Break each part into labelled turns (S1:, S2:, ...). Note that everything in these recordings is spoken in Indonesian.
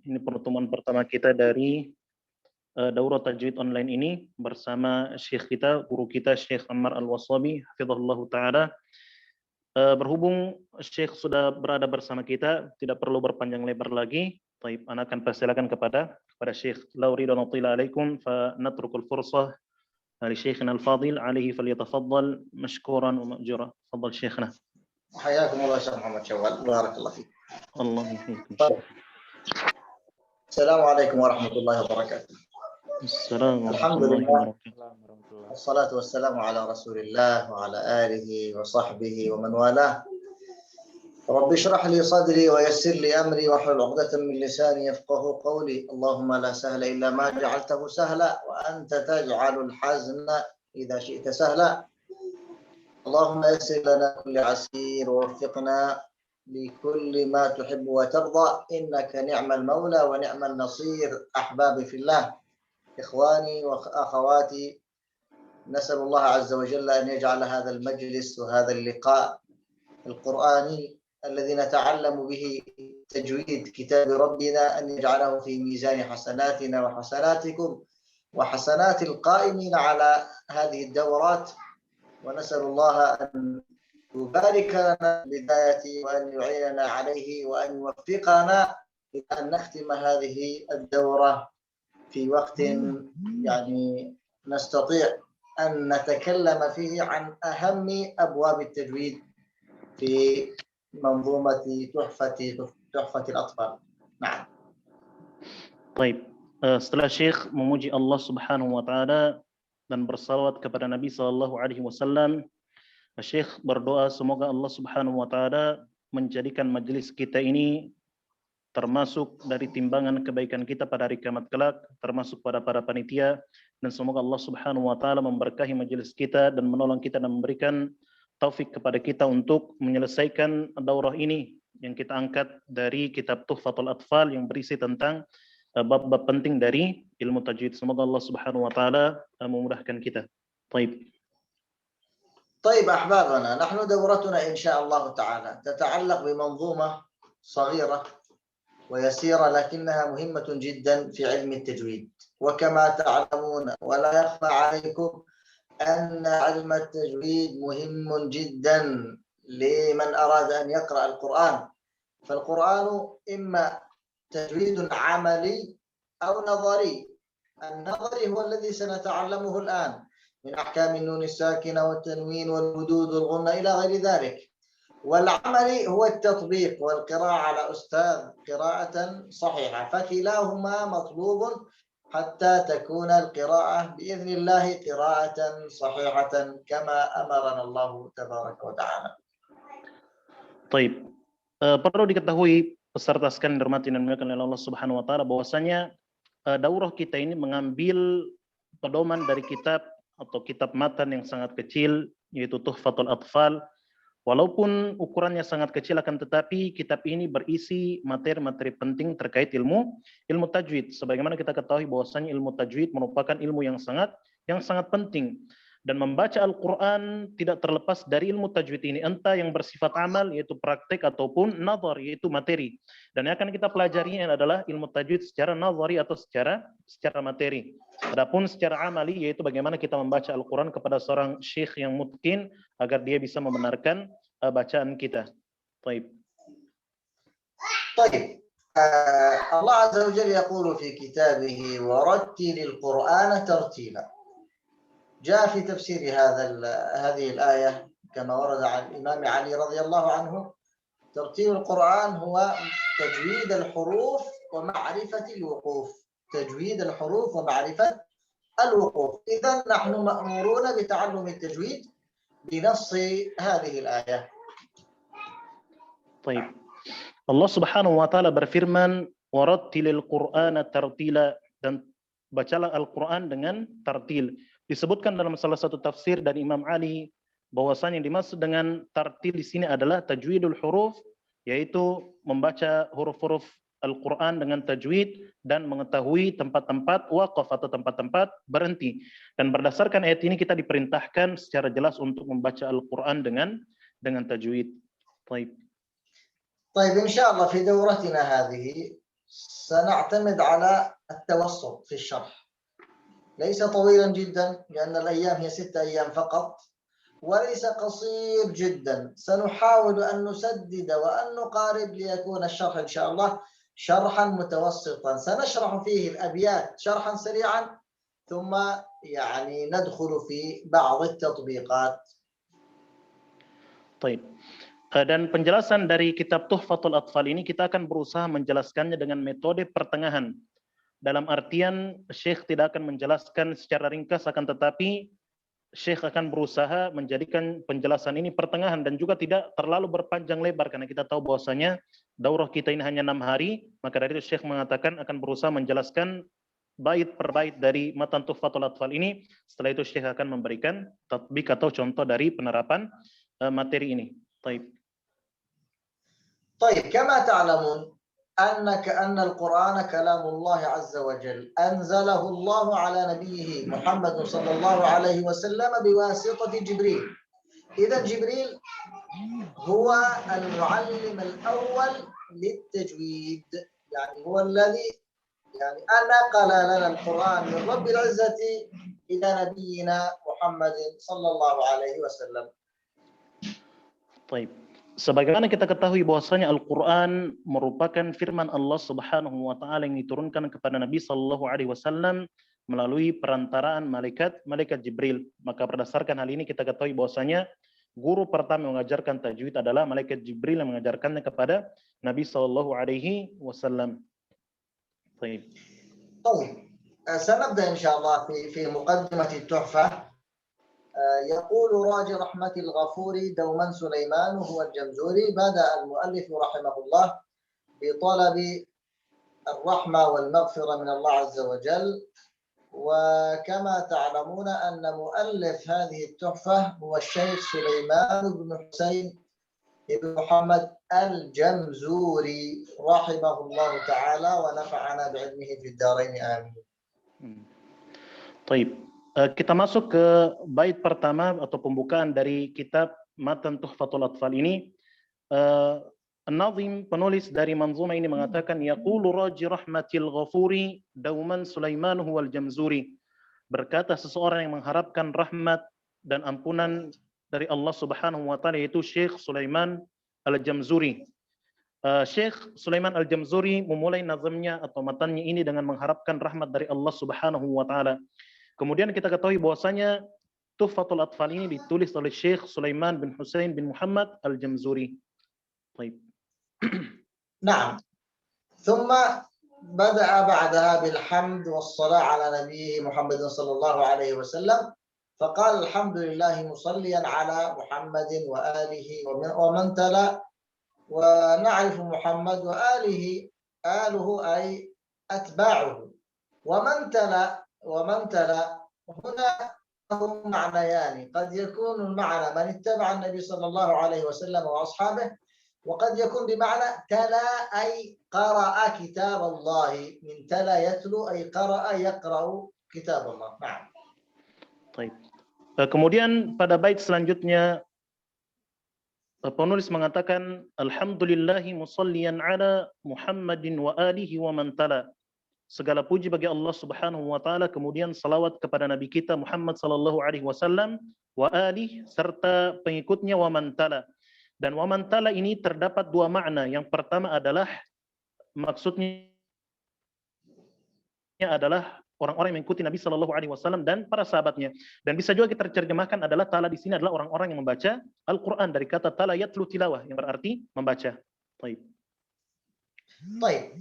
S1: Ini pertemuan pertama kita dari Daurah Tajwid online ini bersama Syekh kita, guru kita Syekh Ammar Al-Wasabi, hafizahullah ta'ala. Berhubung Syekh sudah berada bersama kita, tidak perlu berpanjang lebar lagi. Baik, ana akan persilakan kepada Syekh. La uridu an atila alaikum fa natrukul fursah li Syekhina Al-Fadil alaihi falyatafaddal mashkuran wa ma'jura. Tafadhal Syekhna.
S2: حياكم الله شيخ محمد شوال بارك الله فيك.
S1: الله يحييكم.
S2: السلام عليكم ورحمة الله وبركاته.
S1: السلام ورحمة
S2: الحمد
S1: الله
S2: لله
S1: وبركاته.
S2: والصلاة والسلام على رسول الله وعلى آله وصحبه ومن والاه. رب اشرح لي صدري ويسر لي أمري واحلل عقدة من لساني يفقه قولي. اللهم لا سهل إلا ما جعلته سهلا وأنت تجعل الحزن إذا شئت سهلا. اللهم يسر لنا كل عسير ووفقنا لكل ما تحب وترضى إنك نعم المولى ونعم النصير. أحبابي في الله، إخواني وأخواتي، نسأل الله عز وجل أن يجعل هذا المجلس وهذا اللقاء القرآني الذي نتعلم به تجويد كتاب ربنا أن يجعله في ميزان حسناتنا وحسناتكم وحسنات القائمين على هذه الدورات. ونسأل الله أن يبارك لنا بداية وأن يعيننا عليه وأن يوفقنا إلى أن نختم هذه الدورة في وقت يعني نستطيع أن نتكلم فيه عن أهم أبواب التجويد في منظومة تحفة الأطفال. نعم.
S1: Baik, setelah Syekh memuji Allah Subhanahu wa taala dan bersalawat kepada Nabi sallallahu alaihi wasallam, Syekh berdoa semoga Allah Subhanahu wa taala menjadikan majelis kita ini termasuk dari timbangan kebaikan kita pada hari kiamat kelak, termasuk pada para panitia, dan semoga Allah Subhanahu wa taala memberkahi majelis kita dan menolong kita dan memberikan taufik kepada kita untuk menyelesaikan daurah ini yang kita angkat dari kitab Tuhfatul Atfal yang berisi tentang bab-bab penting dari ilmu tajwid. Semoga Allah Subhanahu wa taala memudahkan kita.
S2: طيب أحبابنا، نحن دورتنا إن شاء الله تعالى تتعلق بمنظومة صغيرة ويسيرة لكنها مهمة جدا في علم التجويد. وكما تعلمون ولا يخفى عليكم أن علم التجويد مهم جدا لمن أراد أن يقرأ القرآن. فالقرآن إما تجويد عملي أو نظري. النظري هو الذي سنتعلمه الآن من أحكام النون الساكنة والتنوين والمدود والغنة إلى غير ذلك. والعملي هو التطبيق والقراءة على أستاذ قراءة صحيحة. فكلاهما مطلوب حتى تكون القراءة بإذن الله قراءة صحيحة كما أمرنا الله تبارك وتعالى.
S1: طيب, perlu diketahui peserta sekalian dirahmati dan dimuliakan oleh Allah Subhanahu wa taala bahwasanya daurah kita ini mengambil pedoman dari kitab atau kitab matan yang sangat kecil yaitu Tuhfatul Atfal. Walaupun ukurannya sangat kecil akan tetapi kitab ini berisi materi-materi penting terkait ilmu tajwid. Sebagaimana kita ketahui bahwasanya ilmu tajwid merupakan ilmu yang sangat penting. Dan membaca Al-Quran tidak terlepas dari ilmu tajwid ini, entah yang bersifat amal yaitu praktek ataupun nazar yaitu materi. Dan yang akan kita pelajari adalah ilmu tajwid secara nazari atau secara materi. Adapun secara amali yaitu bagaimana kita membaca Al-Quran kepada seorang syekh yang mutqin agar dia bisa membenarkan bacaan kita. Baik.
S2: طيب الله عز وجل يقول في كتابه ورتل القرآن ترتيلا. جاء في تفسير هذه الآية كما ورد عن الإمام علي رضي الله عنه ترتيل القرآن هو تجويد الحروف ومعرفة الوقوف. تجويد الحروف ومعرفة الوقوف. إذن نحن مأمورون بتعلم التجويد بنص هذه الآية.
S1: طيب. Allah Subhanahu wa taala berfirman, "Warattilil Qur'ana tartila," dan bacalah Al-Qur'an dengan tartil. Disebutkan dalam salah satu tafsir dari Imam Ali bahwasanya yang dimaksud dengan tartil di sini adalah tajwidul huruf, yaitu membaca huruf-huruf Al-Quran dengan tajwid dan mengetahui tempat-tempat waqaf atau tempat-tempat berhenti. Dan berdasarkan ayat ini kita diperintahkan secara jelas untuk membaca Al-Quran dengan tajwid. Baik.
S2: طيب إن شاء الله في دورتنا هذه سنعتمد على التوسط في الشرح، ليس طويلا جدا لأن الأيام هي 6 أيام فقط، وليس قصير جدا. سنحاول أن نسدد وأن نقارب ليكون الشرح إن شاء الله شرحا متوسطا، سنشرح فيه الأبيات شرحا سريعا ثم يعني ندخل في بعض التطبيقات.
S1: طيب. Dan penjelasan dari kitab Tuhfatul Atfal ini kita akan berusaha menjelaskannya dengan metode pertengahan. Dalam artian Syekh tidak akan menjelaskan secara ringkas, akan tetapi Syekh akan berusaha menjadikan penjelasan ini pertengahan dan juga tidak terlalu berpanjang lebar, karena kita tahu bahwasanya daurah kita ini hanya 6 hari, maka dari itu Syekh mengatakan akan berusaha menjelaskan bait per bait dari matan Tuhfatul Atfal ini. Setelah itu Syekh akan memberikan tatbik atau contoh dari penerapan materi ini.
S2: طيب كما تعلمون أن القرآن كلام الله عز وجل أنزله الله على نبيه محمد صلى الله عليه وسلم بواسطة جبريل. إذا جبريل هو المعلم الأول للتجويد، يعني هو الذي يعني نقل لنا القرآن من رب العزة إلى نبينا محمد صلى الله عليه وسلم.
S1: طيب. Sebagaimana kita ketahui bahwasanya Al-Quran merupakan firman Allah Subhanahu wa Ta'ala yang diturunkan kepada Nabi Sallallahu Alaihi Wasallam melalui perantaraan malaikat Jibril. Maka berdasarkan hal ini kita ketahui bahwasanya guru pertama mengajarkan tajwid adalah malaikat Jibril yang mengajarkannya kepada Nabi Sallallahu Alaihi Wasallam.
S2: طيب. سنبدأ إن شاء الله في مقدمة التحفة. يقول راجي رحمة الغفور دوما سليمان هو الجمزوري. بدأ المؤلف رحمه الله بطلب الرحمة والمغفرة من الله عز وجل، وكما تعلمون أن مؤلف هذه التحفة هو الشيخ سليمان بن حسين بن محمد الجمزوري رحمه الله تعالى ونفعنا بعلمه في الدارين آمين.
S1: طيب. Kita masuk ke bait pertama atau pembukaan dari kitab Matan Tuhfatul Atfal ini. An-Nazim, penulis dari manzumah ini mengatakan, yaqulu raji rahmatil ghafuri dauman Sulaiman huwal jamzuri. Berkata seseorang yang mengharapkan rahmat dan ampunan dari Allah Subhanahu wa Ta'ala, yaitu Syekh Sulaiman Al-Jamzuri. Syekh Sulaiman Al-Jamzuri memulai nazamnya atau matannya ini dengan mengharapkan rahmat dari Allah Subhanahu wa Ta'ala. Kemudian kita ketahui bahwasanya Tuhfatul Atfal ini ditulis oleh Syekh Sulaiman bin Husain bin Muhammad Al-Jamzuri. Baik.
S2: نعم. ثم بدأ بعدها بالحمد والصلاة على نبيه محمد صلى الله عليه وسلم، فقال الحمد لله مصليا على محمد وآله ومن تلا، ونعرف محمد وآله، آله أي أتباعه، ومن تلا هنا هم معنيان، قد يكون المعنى من اتبع النبي صلى الله عليه وسلم وأصحابه، وقد يكون بمعنى تلا أي قرأ كتاب الله، من تلا يتلو أي قرأ يقرأ كتاب الله. نعم.
S1: طيب. Kemudian pada bait selanjutnya penulis mengatakan alhamdulillahi musalliyan ala Muhammadin wa alihi wa man tala. Segala puji bagi Allah Subhanahu wa Ta'ala, kemudian salawat kepada Nabi kita Muhammad sallallahu alaihi wasallam wa alihi serta pengikutnya wa man tala. Dan wa man tala ini terdapat dua makna. Yang pertama adalah maksudnya adalah orang-orang yang mengikuti Nabi sallallahu alaihi wasallam dan para sahabatnya. Dan bisa juga kita terjemahkan adalah tala di sini adalah orang-orang yang membaca Al-Qur'an, dari kata tala yatlu tilawah yang berarti membaca. Baik.
S2: Baik.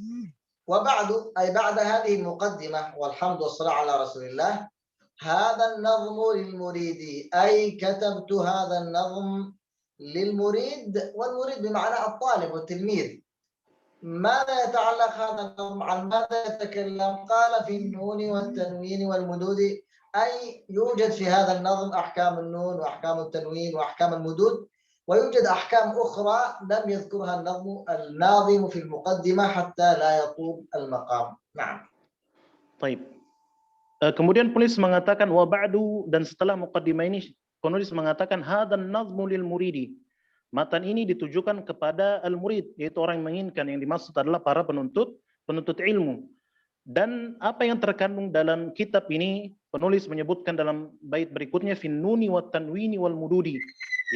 S2: وبعد أي بعد هذه المقدمة والحمد والصلاة على رسول الله، هذا النظم للمريد، أي كتبت هذا النظم للمريد، والمريد بمعنى الطالب والتلميذ. ماذا يتعلق هذا النظم؟ عن ماذا يتكلم؟ قال في النون والتنوين والمدود، أي يوجد في هذا النظم أحكام النون وأحكام التنوين وأحكام المدود، ويوجد أحكام أخرى لم يذكرها الناظم في المقدمة حتى لا يطول المقام. نعم.
S1: طيب. Kemudian penulis mengatakan wa ba'du, dan setelah muqaddimah ini penulis mengatakan hadan nazmu lil muridi. Matan ini ditujukan kepada al-murid, yaitu orang yang menginginkan. Yang dimaksud adalah para penuntut penuntut ilmu. Dan apa yang terkandung dalam kitab ini, penulis menyebutkan dalam bait berikutnya fin nuni wat tanwini wal mududi,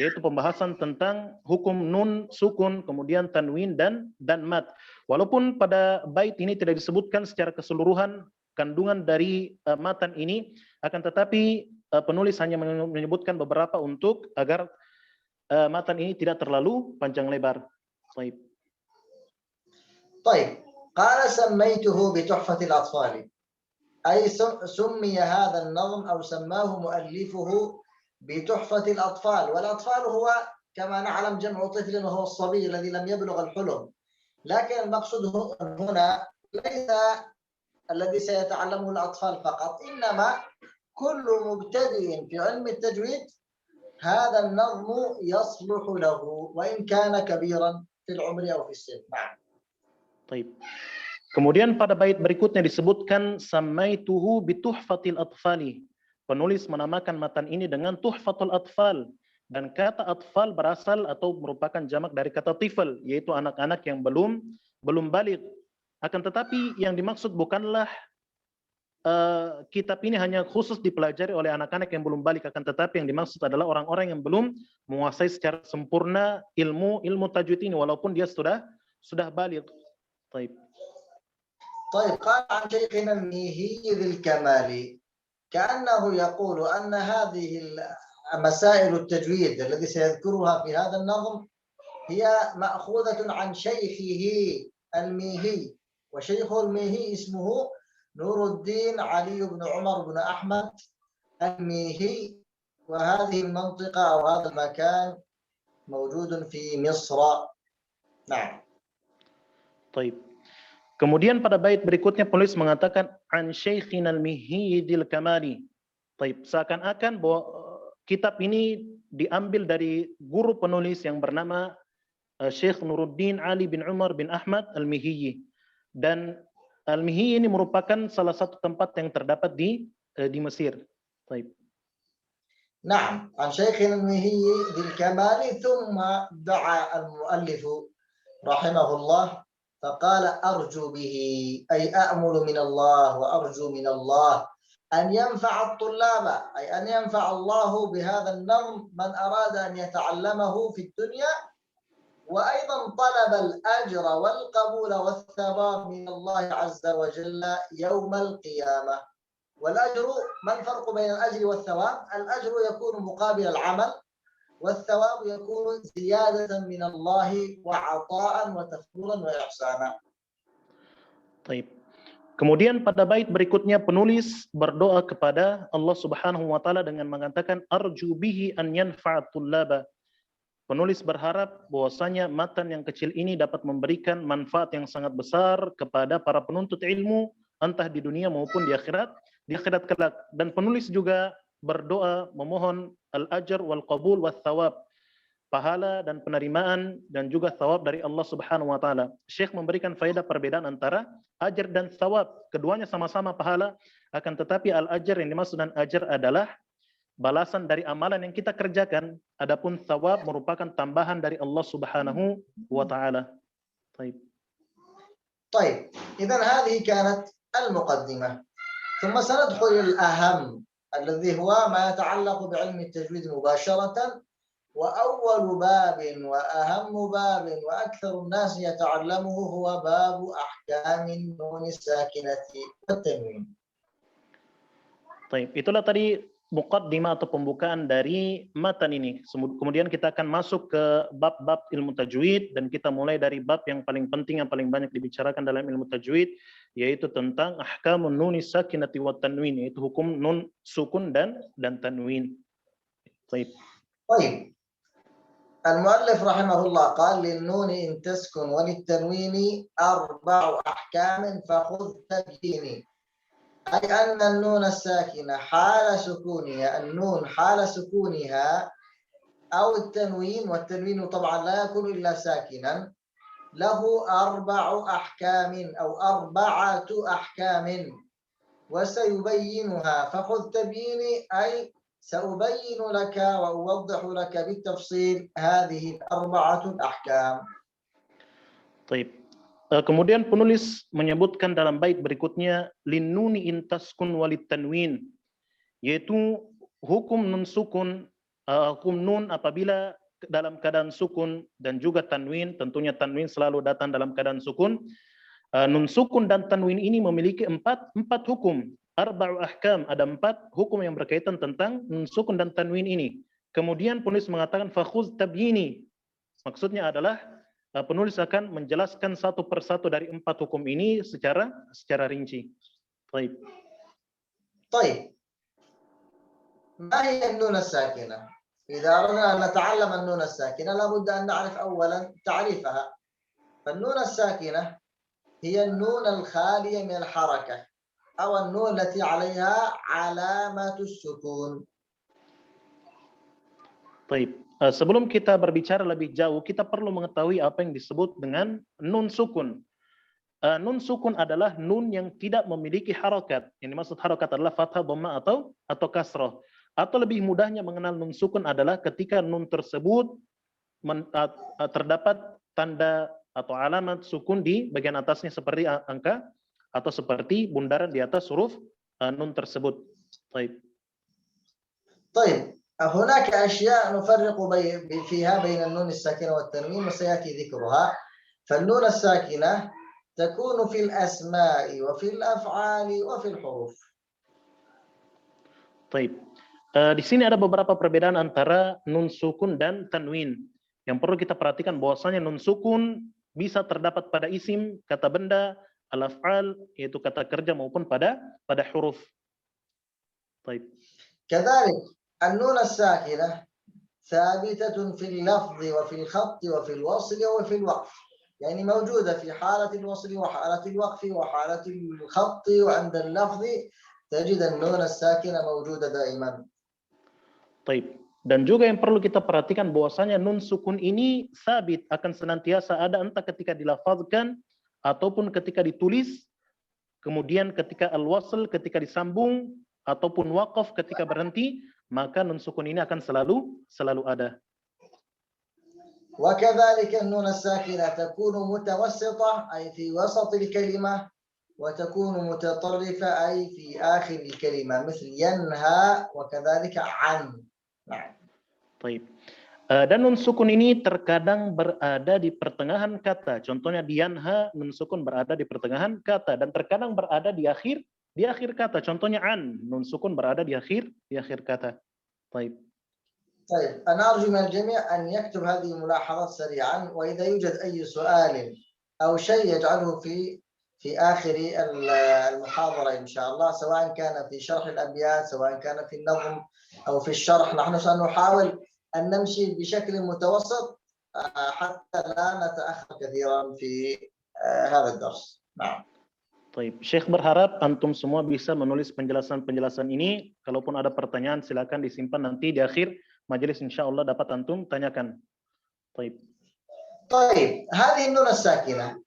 S1: yaitu pembahasan tentang hukum nun sukun, kemudian tanwin dan mat. Walaupun pada bait ini tidak disebutkan secara keseluruhan kandungan dari matan ini, akan tetapi penulis hanya menyebutkan beberapa untuk agar matan ini tidak terlalu panjang lebar. Baik.
S2: طيب قال سميته بتحفة الأطفال أي سمي هذا النظم أو سماه مؤلفه بتحفة الأطفال، والأطفال هو كما نعلم جمع طفل وهو الصبي الذي لم يبلغ الحلم، لكن المقصود هنا ليس الذي سيتعلمه الأطفال فقط، إنما كل مبتدئ في علم التجويد هذا النظم يصلح له وإن كان كبيرا في العمر أو في السن. نعم.
S1: طيب. Kemudian pada bait berikutnya disebutkan samaituhu bituhfatil atfali. Penulis menamakan matan ini dengan tuhfatul atfal, dan kata atfal berasal atau merupakan jamak dari kata tifl, yaitu anak-anak yang belum baligh. Akan tetapi yang dimaksud bukanlah kitab ini hanya khusus dipelajari oleh anak-anak yang belum baligh, akan tetapi yang dimaksud adalah orang-orang yang belum menguasai secara sempurna ilmu tajwid ini walaupun dia sudah baligh. طيب.
S2: قال عن شيخنا الميهي ذي الكمال كأنه يقول أن هذه مسائل التجويد الذي سيذكرها في هذا النظم هي مأخوذة عن شيخه الميهي، وشيخه الميهي اسمه نور الدين علي بن عمر بن أحمد الميهي، وهذه المنطقة أو هذا المكان موجود في مصر. نعم.
S1: طيب. Kemudian pada bait berikutnya penulis mengatakan an syaikhina al-mihidil kamali. Taib, seakan-akan bahwa kitab ini diambil dari guru penulis yang bernama Syekh Nuruddin Ali bin Umar bin Ahmad Al-Mihiyyi. Dan Al-Mihiyyi ini merupakan salah satu tempat yang terdapat di Mesir. Taib.
S2: نعم، عن شيخنا الميهي ذي الكمال، ثم دعا المؤلف رحمه الله فقال أرجو به أي أأمل من الله وأرجو من الله أن ينفع الطلاب، أي أن ينفع الله بهذا النظم من أراد أن يتعلمه في الدنيا، وأيضا طلب الأجر والقبول والثواب من الله عز وجل يوم القيامة. والأجر، ما الفرق بين الأجر والثواب؟ الأجر يكون مقابل العمل، والثواب يكون زيادة من الله وعطاء وتفضيلا وإحسانا.
S1: طيب. Kemudian pada bait berikutnya penulis berdoa kepada Allah Subhanahu wa taala dengan mengatakan arju bihi an yanfa'at tullaba. Penulis berharap bahwasanya matan yang kecil ini dapat memberikan manfaat yang sangat besar kepada para penuntut ilmu entah di dunia maupun di akhirat kelak. Dan penulis juga berdoa memohon al-ajr wal qabul was thawab, pahala dan penerimaan dan juga thawab dari Allah Subhanahu wa taala. Syekh memberikan faedah perbedaan antara ajar dan thawab. Keduanya sama-sama pahala, akan tetapi al-ajr yang dimaksud dengan ajar adalah balasan dari amalan yang kita kerjakan, adapun thawab merupakan tambahan dari Allah Subhanahu wa taala. طيب.
S2: إذن هذه كانت المقدمة، ثم سندخل الأهم الذي هو ما يتعلق بعلم التجويد مباشرة، وأول باب وأهم باب وأكثر الناس يتعلمه هو باب أحكام النون الساكنة والتنوين.
S1: طيب, itulah tadi muqaddimah atau pembukaan dari matan ini. Kemudian kita akan masuk ke bab-bab ilmu tajwid, dan kita mulai dari bab yang paling penting, yang paling banyak dibicarakan dalam ilmu tajwid, yaitu tentang ahkamun nuni sakinati wa tanwin, yaitu hukum nun sukun dan tanwin. Baik.
S2: المؤلف رحمه الله قال للنون إن تسكن وللتنوين 4 أحكام فخذ تبييني، أي أن النون الساكنة حال سكونها، النون حال سكونها أو التنوين، والتنوين طبعا لا يكون إلا ساكنا، له 4 أحكام أو 4 أحكام وسيبينها، فخذ تبييني أي سأبين لك وأوضح لك بالتفصيل هذه 4 الأحكام.
S1: طيب. Kemudian penulis menyebutkan dalam bait berikutnya linnuni intaskun walit tanwin, yaitu hukum nun sukun, hukum nun apabila dalam keadaan sukun dan juga tanwin, tentunya tanwin selalu datang dalam keadaan sukun. Nun sukun dan tanwin ini memiliki empat hukum, arba'u ahkam, ada 4 hukum yang berkaitan tentang nun sukun dan tanwin ini. Kemudian penulis mengatakan fakhuz tabyini, maksudnya adalah penulis akan menjelaskan satu persatu dari 4 hukum ini secara rinci. Baik.
S2: طيب ما هي النون الساكنة؟ إذا أردنا أن نتعلم النون الساكنة لابد أن نعرف أولا تعريفها. فالنون الساكنة هي النون الخالية من الحركة أو النون التي عليها علامة السكون.
S1: Baik. Sebelum kita berbicara lebih jauh, kita perlu mengetahui apa yang disebut dengan nun sukun. Nun sukun adalah nun yang tidak memiliki harokat. Ini maksud harokat adalah fathah, dhamma atau kasroh. Atau lebih mudahnya mengenal nun sukun adalah ketika nun tersebut terdapat tanda atau alamat sukun di bagian atasnya seperti angka atau seperti bundaran di atas huruf nun tersebut. Baik.
S2: طيب هناك أشياء نفرق فيها بين النون الساكنة والتنوين وسيأتي ذكرها. فالنون الساكنة تكون في الأسماء وفي الأفعال وفي الحروف.
S1: طيب. Di sini ada beberapa perbedaan antara nun sukun dan tanwin. Yang perlu kita perhatikan bahwasanya nun sukun bisa terdapat pada isim, kata benda, al-af'al, yaitu kata kerja maupun pada huruf. طيب.
S2: كذلك النون الساكنة ثابتة في اللفظ وفي الخط وفي الوصل وفي الوقف. يعني موجودة في حالة الوصل وحالة الوقف وحالة الخط وعند اللفظ تجد النون الساكنة موجودة دائما.
S1: طيب. Dan juga yang perlu kita perhatikan bahwasanya nun sukun ini sabit, akan senantiasa ada entah ketika dilafazkan ataupun ketika ditulis, kemudian ketika al-wasl ketika disambung ataupun waqaf ketika berhenti, maka nun sukun ini akan selalu ada.
S2: وكذلك النون الساكنة تكون متوسطة أي في وسط الكلمة وتكون متطرفة أي في آخر الكلمة مثل ينهى وكذلك عن.
S1: Baik. Dan nun sukun ini terkadang berada di pertengahan kata. Contohnya di yanha, nun sukun berada di pertengahan kata dan terkadang berada di akhir kata. Contohnya an, nun sukun berada di akhir kata. Baik.
S2: طيب أنا أرجو من الجميع أن يكتب هذه الملاحظات سريعا، وإذا يوجد أي سؤال أو شيء يجعله في آخر المحاضرة إن شاء الله، سواء كان في شرح الأبيات سواء كان في النظم أو في الشرح، نحن سنحاول أن نمشي بشكل متوسط حتى لا نتأخر كثيرا في هذا الدرس. نعم.
S1: Baik, Syekh berharap antum semua bisa menulis penjelasan-penjelasan ini. Kalaupun ada pertanyaan silakan disimpan nanti di akhir majelis, insya Allah dapat antum tanyakan. Baik.
S2: طيب هذه النون الساكنة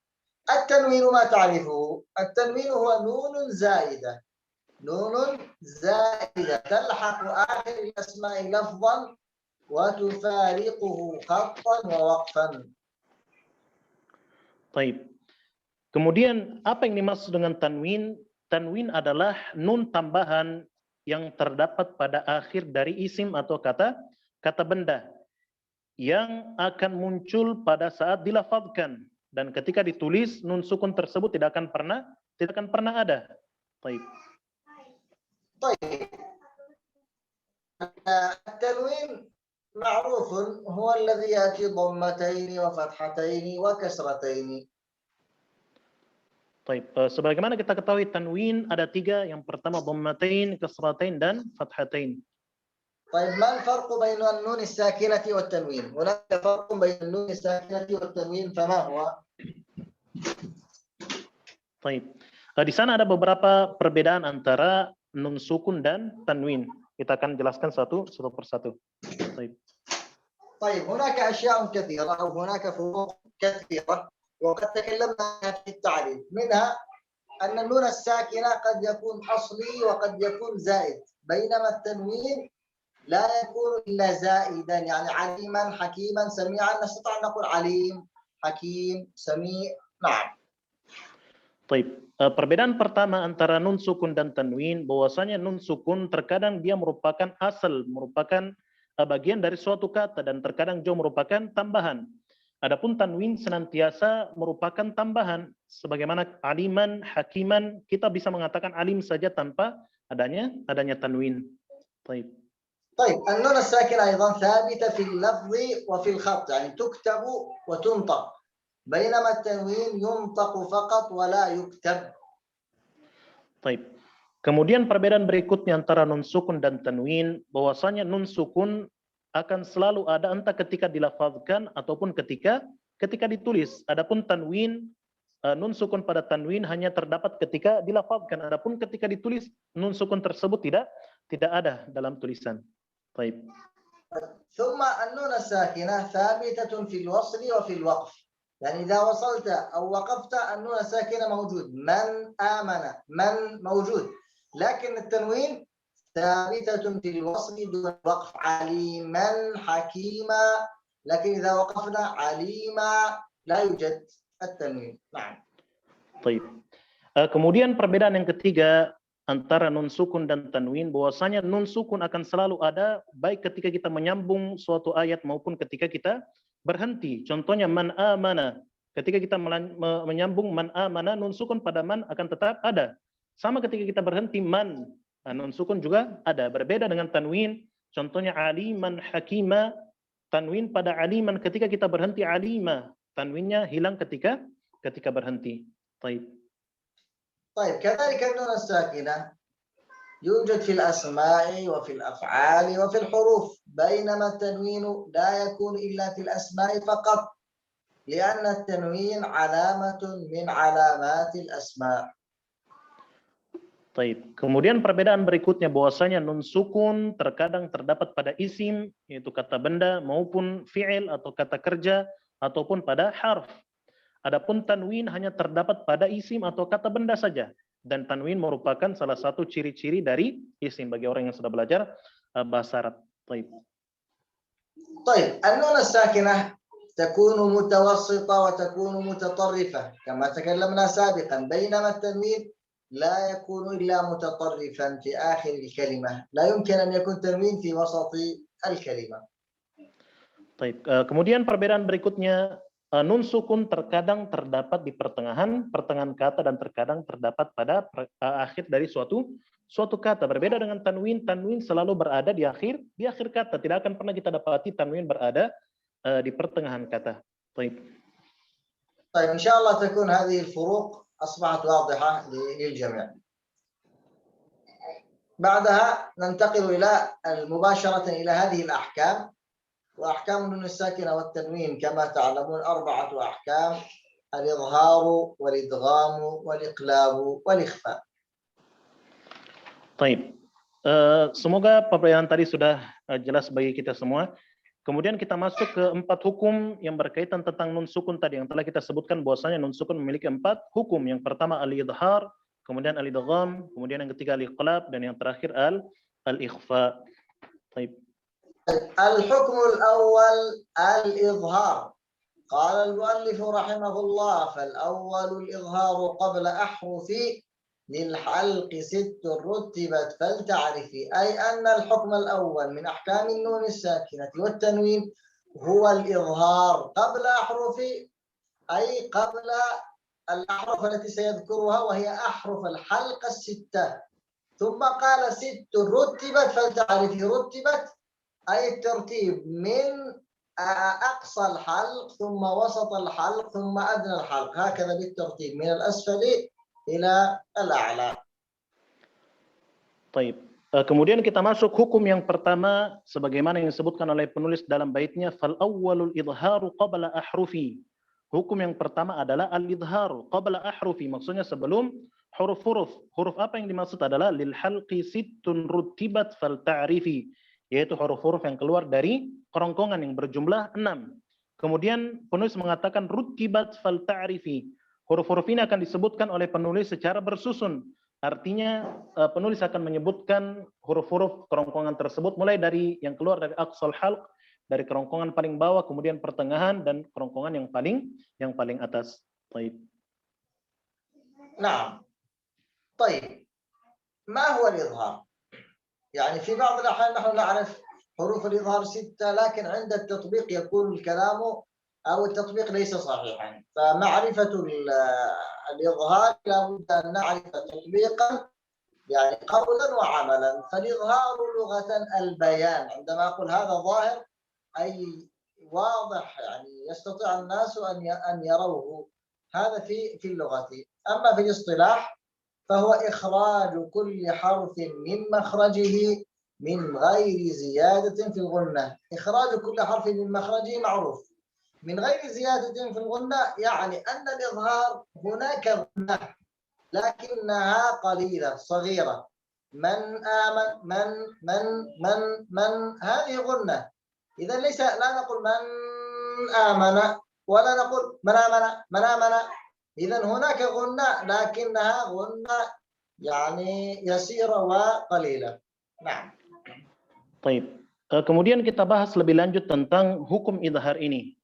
S2: التنوين ما تعرفه؟ التنوين هو نون زائدة تلحق آخر الأسماء لفظا وتفارقه خطا ووقفا.
S1: Baik. Kemudian apa yang dimaksud dengan tanwin? Tanwin adalah nun tambahan yang terdapat pada akhir dari isim atau kata benda yang akan muncul pada saat dilafadzkan, dan ketika ditulis nun sukun tersebut tidak akan pernah ada. Baik.
S2: طيب التنوين معروف هو الذي يأتي ضمتين وفتحتين وكسرتين.
S1: Baik, sebagaimana kita ketahui tanwin ada 3, yang pertama dhammatain, kasratain dan fathatain.
S2: طيب ما الفرق بين النون الساكنة والتنوين؟ هناك فرق بين النون الساكنة والتنوين فما هو؟
S1: Baik. Di sana ada beberapa perbedaan antara nun sukun dan tanwin. Kita akan jelaskan satu persatu. Baik.
S2: طيب هناك أشياء كثيرة أو هناك فروق كثيرة وقد تكلمنا عنها في التعريف، منها أن النون الساكنة قد يكون أصلي وقد يكون زائد، بينما التنوين لا يكون إلا زائدا، يعني عليما حكيما سميعا، نستطيع أن نقول عليم حكيم سميع. نعم.
S1: Taib. Perbedaan pertama antara nun sukun dan tanwin, bahwasanya nun sukun terkadang dia merupakan asal, merupakan bagian dari suatu kata, dan terkadang juga merupakan tambahan. Adapun tanwin senantiasa merupakan tambahan, sebagaimana aliman, hakiman, kita bisa mengatakan alim saja tanpa adanya tanwin. Taib.
S2: طيب النون الساكنة أيضا ثابتة في اللفظ وفي الخط، يعني تكتب وتنطق، بينما التنوين ينطق فقط ولا يكتب.
S1: Taib. Kemudian perbedaan berikutnya antara nun sukun dan tanwin, bahwasanya nun sukun akan selalu ada entah ketika dilafazkan ataupun ketika ditulis. Adapun tanwin, nun sukun pada tanwin hanya terdapat ketika dilafazkan. Adapun ketika ditulis, nun sukun tersebut tidak ada dalam tulisan. Baik.
S2: ثم النون الساكنة ثابتة في الوصل وفي الوقف، يعني إذا وصلت أو وقفت النون الساكنة موجود، من آمن من موجود، لكن التنوين ثابتة في الوصل دون وقف، عليما حكيما، لكن إذا وقفنا عليما لا يوجد التنوين. نعم.
S1: طيب. Kemudian perbedaan yang ketiga antara nun sukun dan tanwin, bahwasanya nun sukun akan selalu ada baik ketika kita menyambung suatu ayat maupun ketika kita berhenti. Contohnya man amana. Ketika kita menyambung man amana, nun sukun pada man akan tetap ada. Sama ketika kita berhenti man, nun sukun juga ada. Berbeda dengan tanwin. Contohnya aliman hakima, tanwin pada aliman ketika kita berhenti alima, tanwinnya hilang ketika berhenti. Baik.
S2: طيب كذلك النون الساكنة يوجد في الأسماء وفي الأفعال وفي الحروف، بينما التنوين لا يكون إلا في الأسماء فقط، لأن التنوين علامة من علامات الأسماء.
S1: Baik. Kemudian perbedaan berikutnya bahwasanya nun sukun terkadang terdapat pada isim, yaitu kata benda, maupun fi'il atau kata kerja, ataupun pada harf. Adapun tanwin hanya terdapat pada isim atau kata benda saja, dan tanwin merupakan salah satu ciri-ciri dari isim bagi orang yang sudah belajar bahasa Arab. Baik.
S2: طيب النون الساكنة تكون متوسطة وتكون متطرفة كما تكلمنا سابقا، بينما التنوين لا يكون إلا متطرفا في آخر الكلمة، لا يمكن أن يكون تنوين في وسط الكلمة.
S1: Baik. Kemudian perbedaan berikutnya, nun sukun terkadang terdapat di pertengahan kata dan terkadang terdapat pada akhir dari suatu kata. Berbeda dengan tanwin, tanwin selalu berada di akhir kata. Tidak akan pernah kita dapati tanwin berada di pertengahan kata. Baik.
S2: طيب إن شاء الله تكون هذه الفروق أصبحت واضحة للجميع. بعدها ننتقل إلى مباشرة إلى هذه الأحكام. وأحكام النون الساكنة والتنوين كما تعلمون 4 أحكام: الإظهار والإدغام والإقلاب والإخفاء.
S1: Baik. Semoga perbedaan tadi sudah jelas bagi kita semua. Kemudian kita masuk ke 4 hukum yang berkaitan tentang nun sukun tadi yang telah kita sebutkan, bahwasanya nun sukun memiliki 4 hukum. Yang pertama al-idhar, kemudian al-idgham, kemudian yang ketiga al-iqlab, dan yang terakhir al-ikhfa. Baik.
S2: الحكم الأول الإظهار. قال المؤلف رحمه الله: فالأول الإظهار قبل أحرف للحلق 6 رتبت فلتعرفي، أي أن الحكم الأول من أحكام النون الساكنة والتنوين هو الإظهار قبل أحرف، أي قبل الأحرف التي سيذكرها وهي أحرف الحلق 6. ثم قال 6 رتبت فلتعرفي، رتبت أي الترتيب من أقصى الحلق ثم وسط الحلق ثم أدنى الحلق، هكذا بالترتيب من الأسفل إلى الأعلى.
S1: Baik. Kemudian kita masuk hukum yang pertama sebagaimana yang disebutkan oleh penulis dalam baitnya, fal awwalul idharu qabla ahrufi. Hukum yang pertama adalah al-idharu qabla ahrufi, maksudnya sebelum huruf-huruf. Huruf apa yang dimaksud adalah lil halqi 6 rutibat fal ta'rifi, yaitu huruf-huruf yang keluar dari kerongkongan yang berjumlah 6. Kemudian penulis mengatakan rutibat fal ta'rifi. Huruf-huruf ini akan disebutkan oleh penulis secara bersusun. Artinya penulis akan menyebutkan huruf-huruf kerongkongan tersebut mulai dari yang keluar dari aqsal halq, dari kerongkongan paling bawah, kemudian pertengahan, dan kerongkongan yang paling atas. Baik.
S2: نعم. طيب، ما هو الإظهار؟ يعني في بعض الأحيان نحن نعرف حروف الإظهار 6، لكن عند التطبيق يكون الكلام أو التطبيق ليس صحيحا. فمعرفة الإظهار لابد أن نعرف تطبيقا، يعني قولا وعملا. فالإظهار لغة البيان، عندما أقول هذا ظاهر أي واضح، يعني يستطيع الناس أن يروه، هذا في اللغة. أما في الاصطلاح فهو إخراج كل حرف من مخرجه من غير زيادة في الغنة. إخراج كل حرف من مخرجه معروف، من غير زيادة في الغنة يعني أن الإظهار هناك غنة لكنها قليلة صغيرة. من آمن، من هذه غنة. إذا ليس، لا نقول من آمن ولا نقول من آمن. إذا هناك غنة لكنها غنة يعني يسيرة وقليلة. نعم.
S1: Baik. Kemudian kita bahas lebih lanjut tentang hukum idhar ini.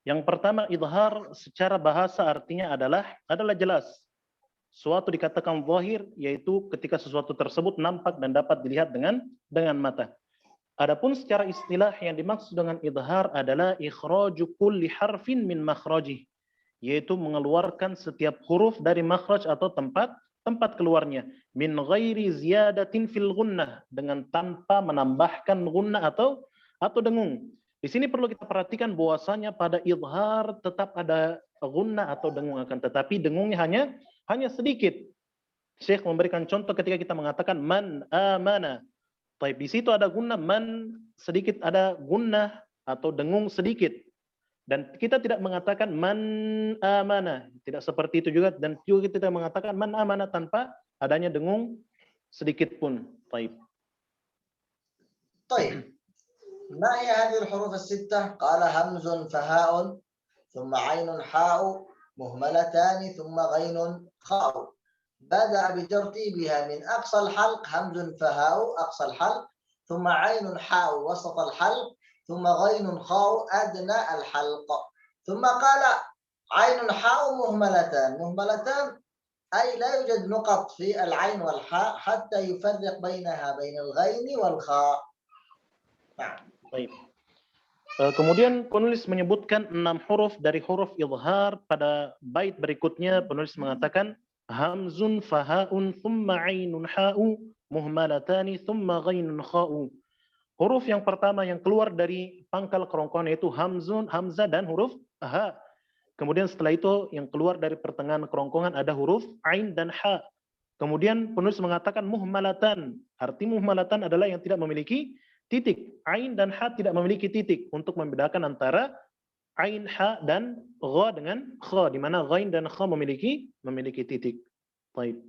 S1: Yang pertama, idhar secara bahasa artinya adalah jelas. Suatu dikatakan zahir, yaitu ketika sesuatu tersebut nampak dan dapat dilihat dengan mata. Adapun secara istilah yang dimaksud dengan idhar adalah ikhraju kulli harfin min makhrajih, yaitu mengeluarkan setiap huruf dari makhraj atau tempat keluarnya, min ghairi ziyadatin fil gunnah, dengan tanpa menambahkan gunnah atau dengung. Di sini perlu kita perhatikan bahwasanya pada idhar tetap ada gunnah atau dengung, akan tetapi dengungnya hanya sedikit. Syekh memberikan contoh ketika kita mengatakan man amana. Baik, di situ ada gunnah man sedikit, ada gunnah atau dengung sedikit. Dan kita tidak mengatakan man amana, tidak seperti itu juga, dan juga kita tidak mengatakan man amana tanpa adanya dengung sedikit pun. Baik.
S2: طيب، ما هي هذه الحروف الستة؟ قال همز فهاء ثم عين حاء مهملتان ثم غين خاء. بدأ بترتيبها من أقصى الحلق، همز فهاء أقصى الحلق، ثم عين حاء وسط الحلق، ثم غين خاء أدنى الحلق، ثم قال عين حاء مهملتان أي لا يوجد نقط في العين والحاء حتى يفرق بينها بين الغين والخاء.
S1: Baik. Kemudian penulis menyebutkan 6 huruf dari huruf idhar pada bait berikutnya. Penulis mengatakan hamzun fahaun thumma ainun ha'u muhmalatani thumma ghainun kha'u. Huruf yang pertama yang keluar dari pangkal kerongkongan yaitu hamzah dan huruf ha. Kemudian setelah itu yang keluar dari pertengahan kerongkongan ada huruf ain dan ha. Kemudian penulis mengatakan muhmalatan. Arti muhmalatan adalah yang tidak memiliki titik. Ain dan ha tidak memiliki titik, untuk membedakan antara ain, ha dan gha dengan kha, di mana ghain dan kha memiliki titik. Baik.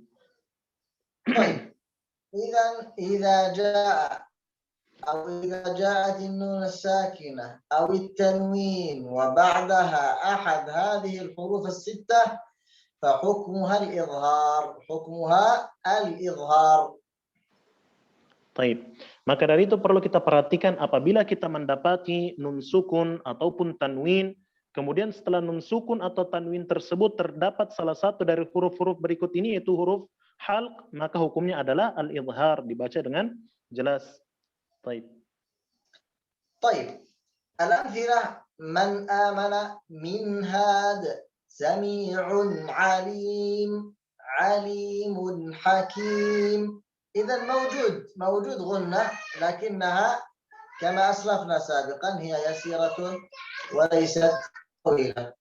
S2: إذا جاء أو إذا جاءت النون الساكنة أو التنوين وبعدها أحد هذه الحروف الستة فحكمها الإظهار.
S1: Baik. Maka dari itu perlu kita perhatikan apabila kita mendapati nun sukun ataupun tanwin, kemudian setelah nun sukun atau tanwin tersebut terdapat salah satu dari huruf-huruf berikut ini yaitu huruf halq, maka hukumnya adalah al-idhar, dibaca dengan jelas. Baik.
S2: طيب، الأمثلة من آمن من هاد سميع عليم عليم حكيم. إذا موجود غنة لكنها كما أسلفنا سابقا هي يسيرة وليست طويلة.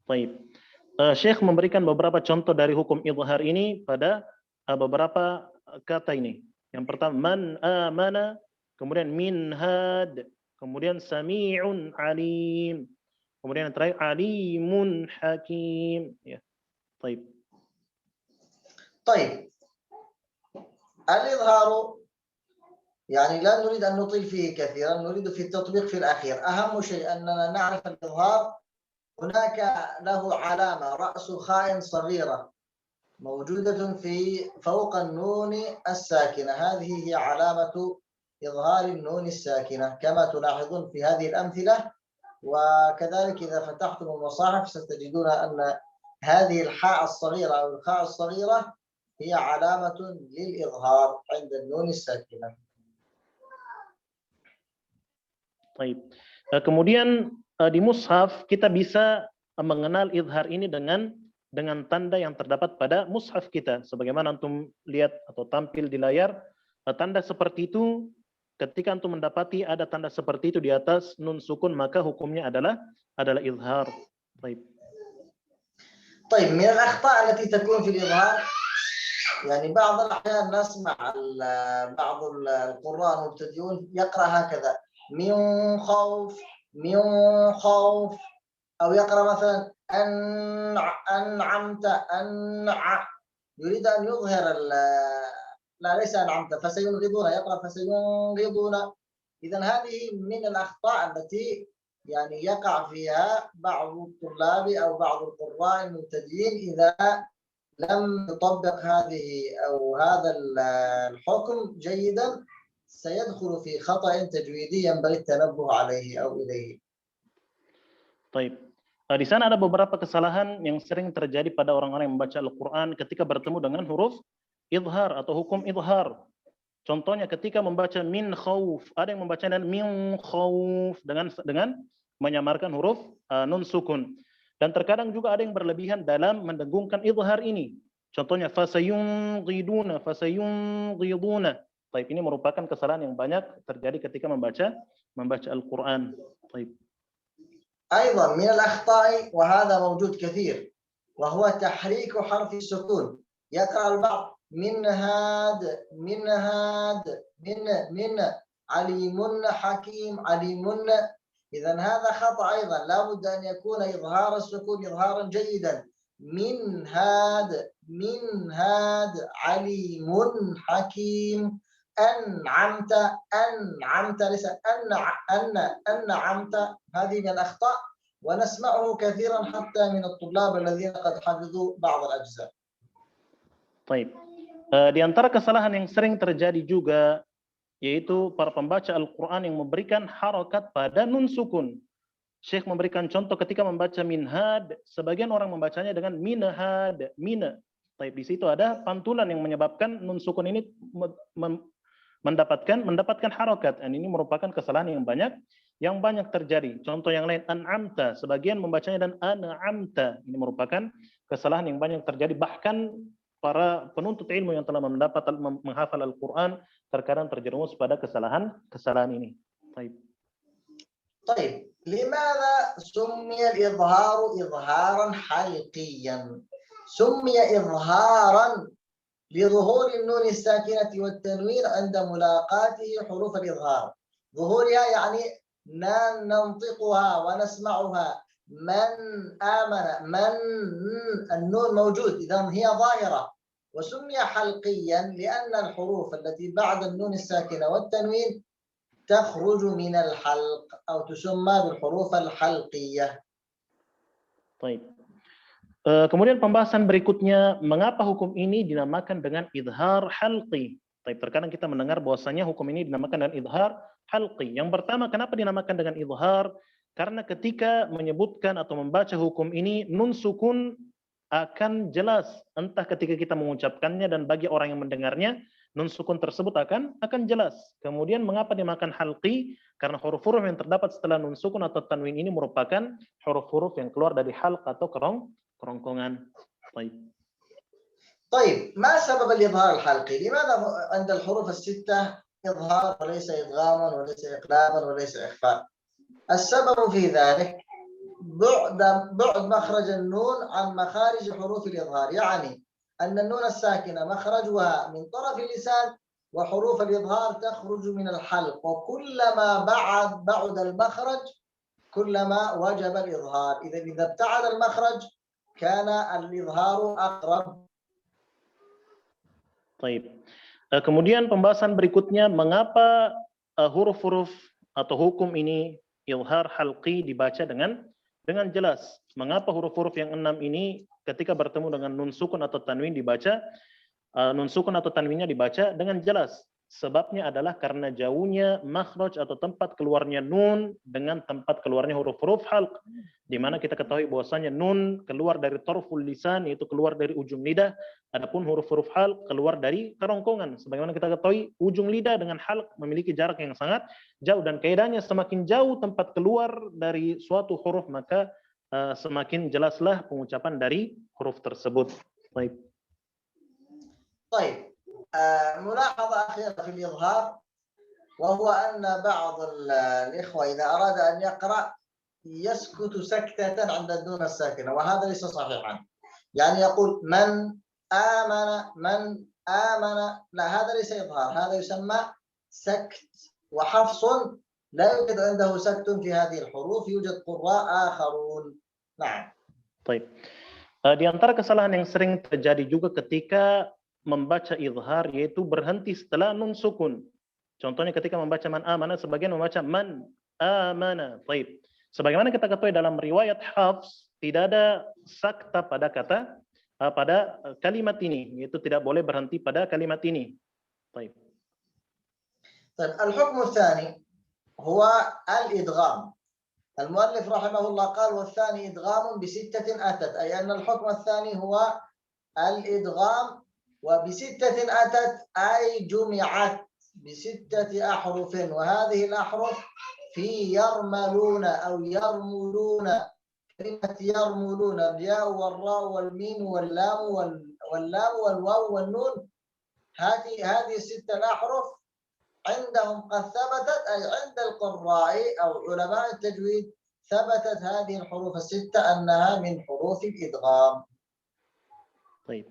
S1: Baik. Syekh memberikan beberapa contoh dari hukum idhar ini pada beberapa kata ini. Yang pertama man amana, kemudian min had, kemudian sami'un alim, kemudian yang terakhir alimun hakim. Ya. Baik.
S2: طيب، الإظهار يعني لا نريد أن نطيل فيه كثيرا، نريد في التطبيق في الأخير. أهم شيء أننا نعرف الإظهار هناك له علامة رأس خاء صغيرة موجودة في فوق النون الساكنة، هذه هي علامة إظهار النون الساكنة كما تلاحظون في هذه الأمثلة. وكذلك إذا فتحتم المصاحف ستجدون أن هذه الحاء الصغيرة أو الخاء الصغيرة هي علامة للإظهار عند النون الساكنة.
S1: Baik. Kemudian di mushaf kita bisa mengenal izhar ini dengan tanda yang terdapat pada mushaf kita. Sebagaimana antum lihat atau tampil di layar, tanda seperti itu ketika antum mendapati ada tanda seperti itu di atas nun sukun, maka hukumnya adalah izhar. Baik.
S2: طيب من الأخطاء التي تكون في الإظهار يعني بعض الأحيان نسمع بعض القراء المبتدئون يقرأ هكذا من خوف أو يقرأ مثلا أنعمت يريد أن يظهر لا ليس أنعمت فسينغضون، يقرأ فسينغضون. إذا هذه من الأخطاء التي يعني يقع فيها بعض الطلاب أو بعض القراء المبتدئين إذا لم يطبق هذه أو هذا الحكم جيدا سيدخل في خطأ تجويدي ينبغي التنبه عليه أو إليه.
S1: Baik. Di sana ada beberapa kesalahan yang sering terjadi pada orang-orang yang membaca Al-Quran ketika bertemu dengan huruf izhar atau hukum izhar. Contohnya ketika membaca min khauf, ada yang membacanya min khauf dengan menyamarkan huruf nun sukun. Dan terkadang juga ada yang berlebihan dalam mendengungkan izhar ini. Contohnya fasayunghiduna. Baik, ini merupakan kesalahan yang banyak terjadi ketika membaca Al-Quran. Baik.
S2: أيضا من الأخطاء وهذا موجود كثير وهو تحريك حرف السكون. يقرأ البعض من عليم حكيم عليم. إذا هذا خطأ أيضا، لا بد أن يكون إظهار السكون إظهارا جيدا. من هاد عليم حكيم. أنعمت ليس أنعمت. هذه من الأخطاء ونسمعه كثيرا حتى من الطلاب الذين قد حفظوا بعض الأجزاء.
S1: Baik. Di antara kesalahan yang sering terjadi juga yaitu para pembaca Al-Quran yang memberikan harokat pada nun sukun. Syekh memberikan contoh ketika membaca minhad, sebagian orang membacanya dengan minhad, mina. Baik, di situ ada pantulan yang menyebabkan nun sukun ini mendapatkan harokat. Dan ini merupakan kesalahan yang banyak terjadi. Contoh yang lain, an'amta, sebagian membacanya dan an'amta. Ini merupakan kesalahan yang banyak terjadi. Bahkan para penuntut ilmu yang telah menghafal Al-Quran terkadang terjerumus pada kesalahan ini. Baik.
S2: طيب لماذا سمي الإظهار إظهارا حلقيا؟ سمي إظهارا لظهور النون الساكنة والتنوين عند ملاقاته حروف الإظهار. ظهورها يعني ننطقها ونسمعها. من آمن من النون موجود، إذا هي ظاهرة. وسمي حلقيا لأن الحروف التي بعد النون الساكنة والتنوين تخرج من الحلق أو تسمى بالحروف الحلقية.
S1: طيب. Kemudian pembahasan berikutnya, mengapa hukum ini dinamakan dengan izhar halqi. Terkadang kita mendengar bahwasanya hukum ini dinamakan dengan izhar halqi. Yang pertama, kenapa dinamakan dengan izhar? Karena ketika menyebutkan atau membaca hukum ini, nun sukun akan jelas entah ketika kita mengucapkannya dan bagi orang yang mendengarnya, nun sukun tersebut akan jelas. Kemudian mengapa dinamakan halqi? Karena huruf-huruf yang terdapat setelah nun sukun atau tanwin ini merupakan huruf-huruf yang keluar dari halq atau kerongkongan.
S2: طيب ما سبب الإظهار الحلقي؟ لماذا عند الحروف الستة إظهار وليس إدغاما وليس إقلاما وليس إخفاء؟ السبب في ذلك بعد مخرج النون عن مخارج حروف الإظهار. يعني أن النون الساكنة مخرجها من طرف اللسان وحروف الإظهار تخرج من الحلق، وكلما بعد المخرج كلما وجب الإظهار. إذا ابتعد المخرج كان الإظهار أقرب.
S1: Baik. Kemudian pembahasan berikutnya, mengapa huruf-huruf atau hukum ini izhar halqi dibaca dengan jelas? Mengapa huruf-huruf yang 6 ini ketika bertemu dengan nun sukun atau tanwin dibaca nun sukun atau tanwinnya dibaca dengan jelas? sebabnya adalah karena jauhnya makhraj atau tempat keluarnya nun dengan tempat keluarnya huruf-huruf halq, di mana kita ketahui bahwasanya nun keluar dari tarful lisan, yaitu keluar dari ujung lidah, adapun huruf-huruf halq keluar dari kerongkongan. Sebagaimana kita ketahui ujung lidah dengan halq memiliki jarak yang sangat jauh, dan kaidahnya semakin jauh tempat keluar dari suatu huruf maka semakin jelaslah pengucapan dari huruf tersebut. Baik.
S2: طيب ملاحظة أخيرة في الإظهار، وهو أن بعض الإخوة إذا أراد أن يقرأ يسكت سكتة عند النون الساكنة، وهذا ليس صحيحا. يعني يقول من آمن، لا، هذا ليس إظهار، هذا يسمى سكت. وحفص لا يوجد عنده سكت في هذه الحروف، يوجد قراء آخرون. نعم.
S1: طيب. Di antara kesalahan yang sering terjadi juga ketika membaca izhar, yaitu berhenti setelah nun sukun. Contohnya ketika membaca man amana, sebagian membaca man amana. Baik. Sebagaimana kita ketahui dalam riwayat Hafs, tidak ada sakta pada pada kalimat ini, yaitu tidak boleh berhenti pada kalimat ini. Baik.
S2: طيب الحكم الثاني هو الإدغام. المؤلف رحمه الله قال والثاني إدغام بستة أتت، أي أن الحكم الثاني هو الإدغام، وبستة أتت أي جمعت بستة أحرف، وهذه الأحرف في يرملون أو يرملون. كلمة يرملون الياء والراء والميم واللام والواو والنون، هذه الستة الأحرف عندهم قد ثبتت، أي عند القراء أو علماء التجويد ثبتت هذه الحروف الستة أنها من حروف الإدغام.
S1: طيب.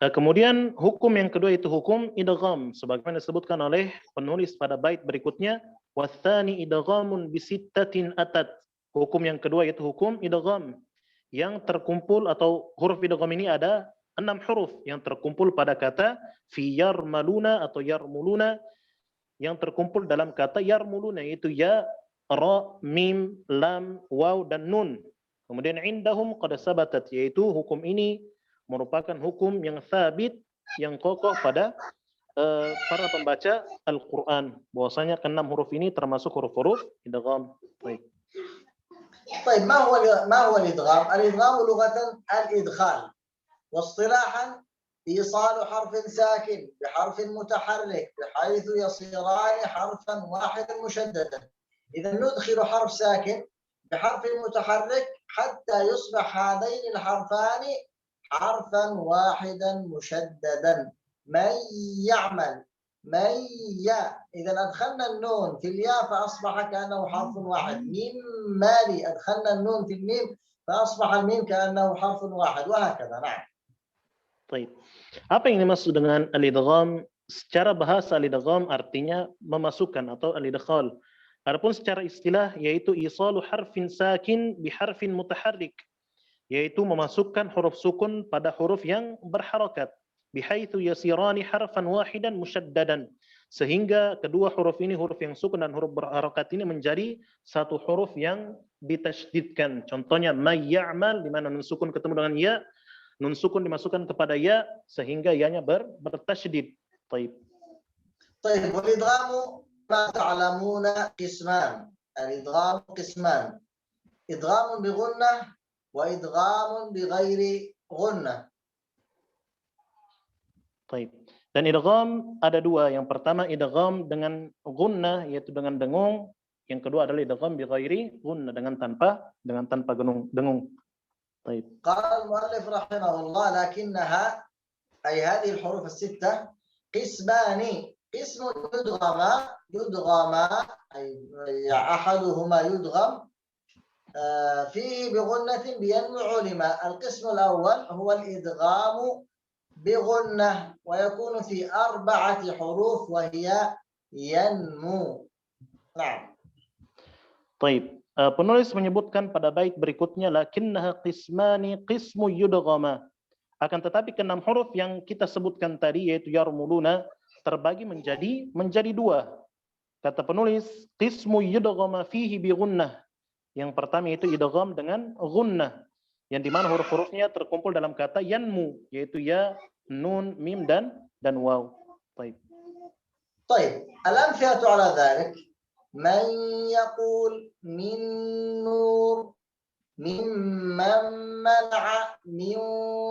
S1: Kemudian hukum yang kedua itu hukum idgham, sebagaimana disebutkan oleh penulis pada bait berikutnya, watsani idghamun bisittatin atat. Hukum yang kedua yaitu hukum idgham yang terkumpul, atau huruf idgham ini ada 6 huruf yang terkumpul pada kata fi yarmaluna atau yarmuluna, yang terkumpul dalam kata yarmuluna, yaitu ya, ra, mim, lam, waw dan nun. Kemudian indahum qad sabatat, yaitu hukum ini merupakan hukum yang sabit, yang kokoh pada para pembaca Al-Quran, bahwasanya ke-6 huruf ini termasuk huruf-huruf idgham. Baik.
S2: طيب ما هو الإدغام؟ الإدغام لغة الإدخال، واصطلاحا إيصال حرف ساكن بحرف متحرك بحيث يصيران حرفا واحدا مشددا. إذا ندخل حرف ساكن بحرف متحرك حتى يصبح هذين الحرفان حرفا واحدا مشددا. من يعمل، من إذا أدخلنا النون في الياء فأصبح كأنه حرف واحد. ميم مالي، أدخلنا النون في الميم فأصبح الميم كأنه حرف واحد، وهكذا. نعم.
S1: طيب. Apa yang dimaksud dengan al-idgham? Secara bahasa al-idgham artinya memasukkan atau al-idkhal. Adapun secara istilah yaitu isalu harfin sakin bi harfin mutaharrik, yaitu memasukkan huruf sukun pada huruf yang berharakat, bihaitsu yasirani harfan wahidan musyaddadan, sehingga kedua huruf ini, huruf yang sukun dan huruf berharakat ini menjadi satu huruf yang ditasydidkan. Contohnya may ya'mal, di mana nun sukun ketemu dengan ya, nun sukun dimasukkan kepada ya sehingga ya-nya bertasydid. Baik.
S2: طيب والإدغام ما تعلمون قسمان. الإدغام قسمان، إدغام بغنة وإدغام بغير غنة.
S1: Baik. Dan idgham ada dua. Yang pertama idgham dengan gunnah, yaitu dengan dengung. Yang kedua adalah idgham bi ghairi gunnah, dengan tanpa dengung. Baik.
S2: قال المؤلف رحمه الله لكنها أي هذه الحروف الستة قسمان. قسم يدغم أي أحدهما يدغم فيه بغنة بينمو علم. القسم الأول هو الإدغام بغنة ويكون في 4 حروف وهي ينمو. نعم.
S1: طيب. Penulis menyebutkan pada bait berikutnya lakinnaha qismani qismu yudghama. Akan tetapi ke-6 huruf yang kita sebutkan tadi yaitu yarmuluna terbagi menjadi 2. Kata penulis qismu yudghama fihi bi gunnah. Yang pertama itu idgham dengan gunnah, yang di mana huruf-hurufnya terkumpul dalam kata yanmu, yaitu ya, nun, mim dan waw. Baik.
S2: طيب الأمثلة على ذلك من يقول من نور ممن منع من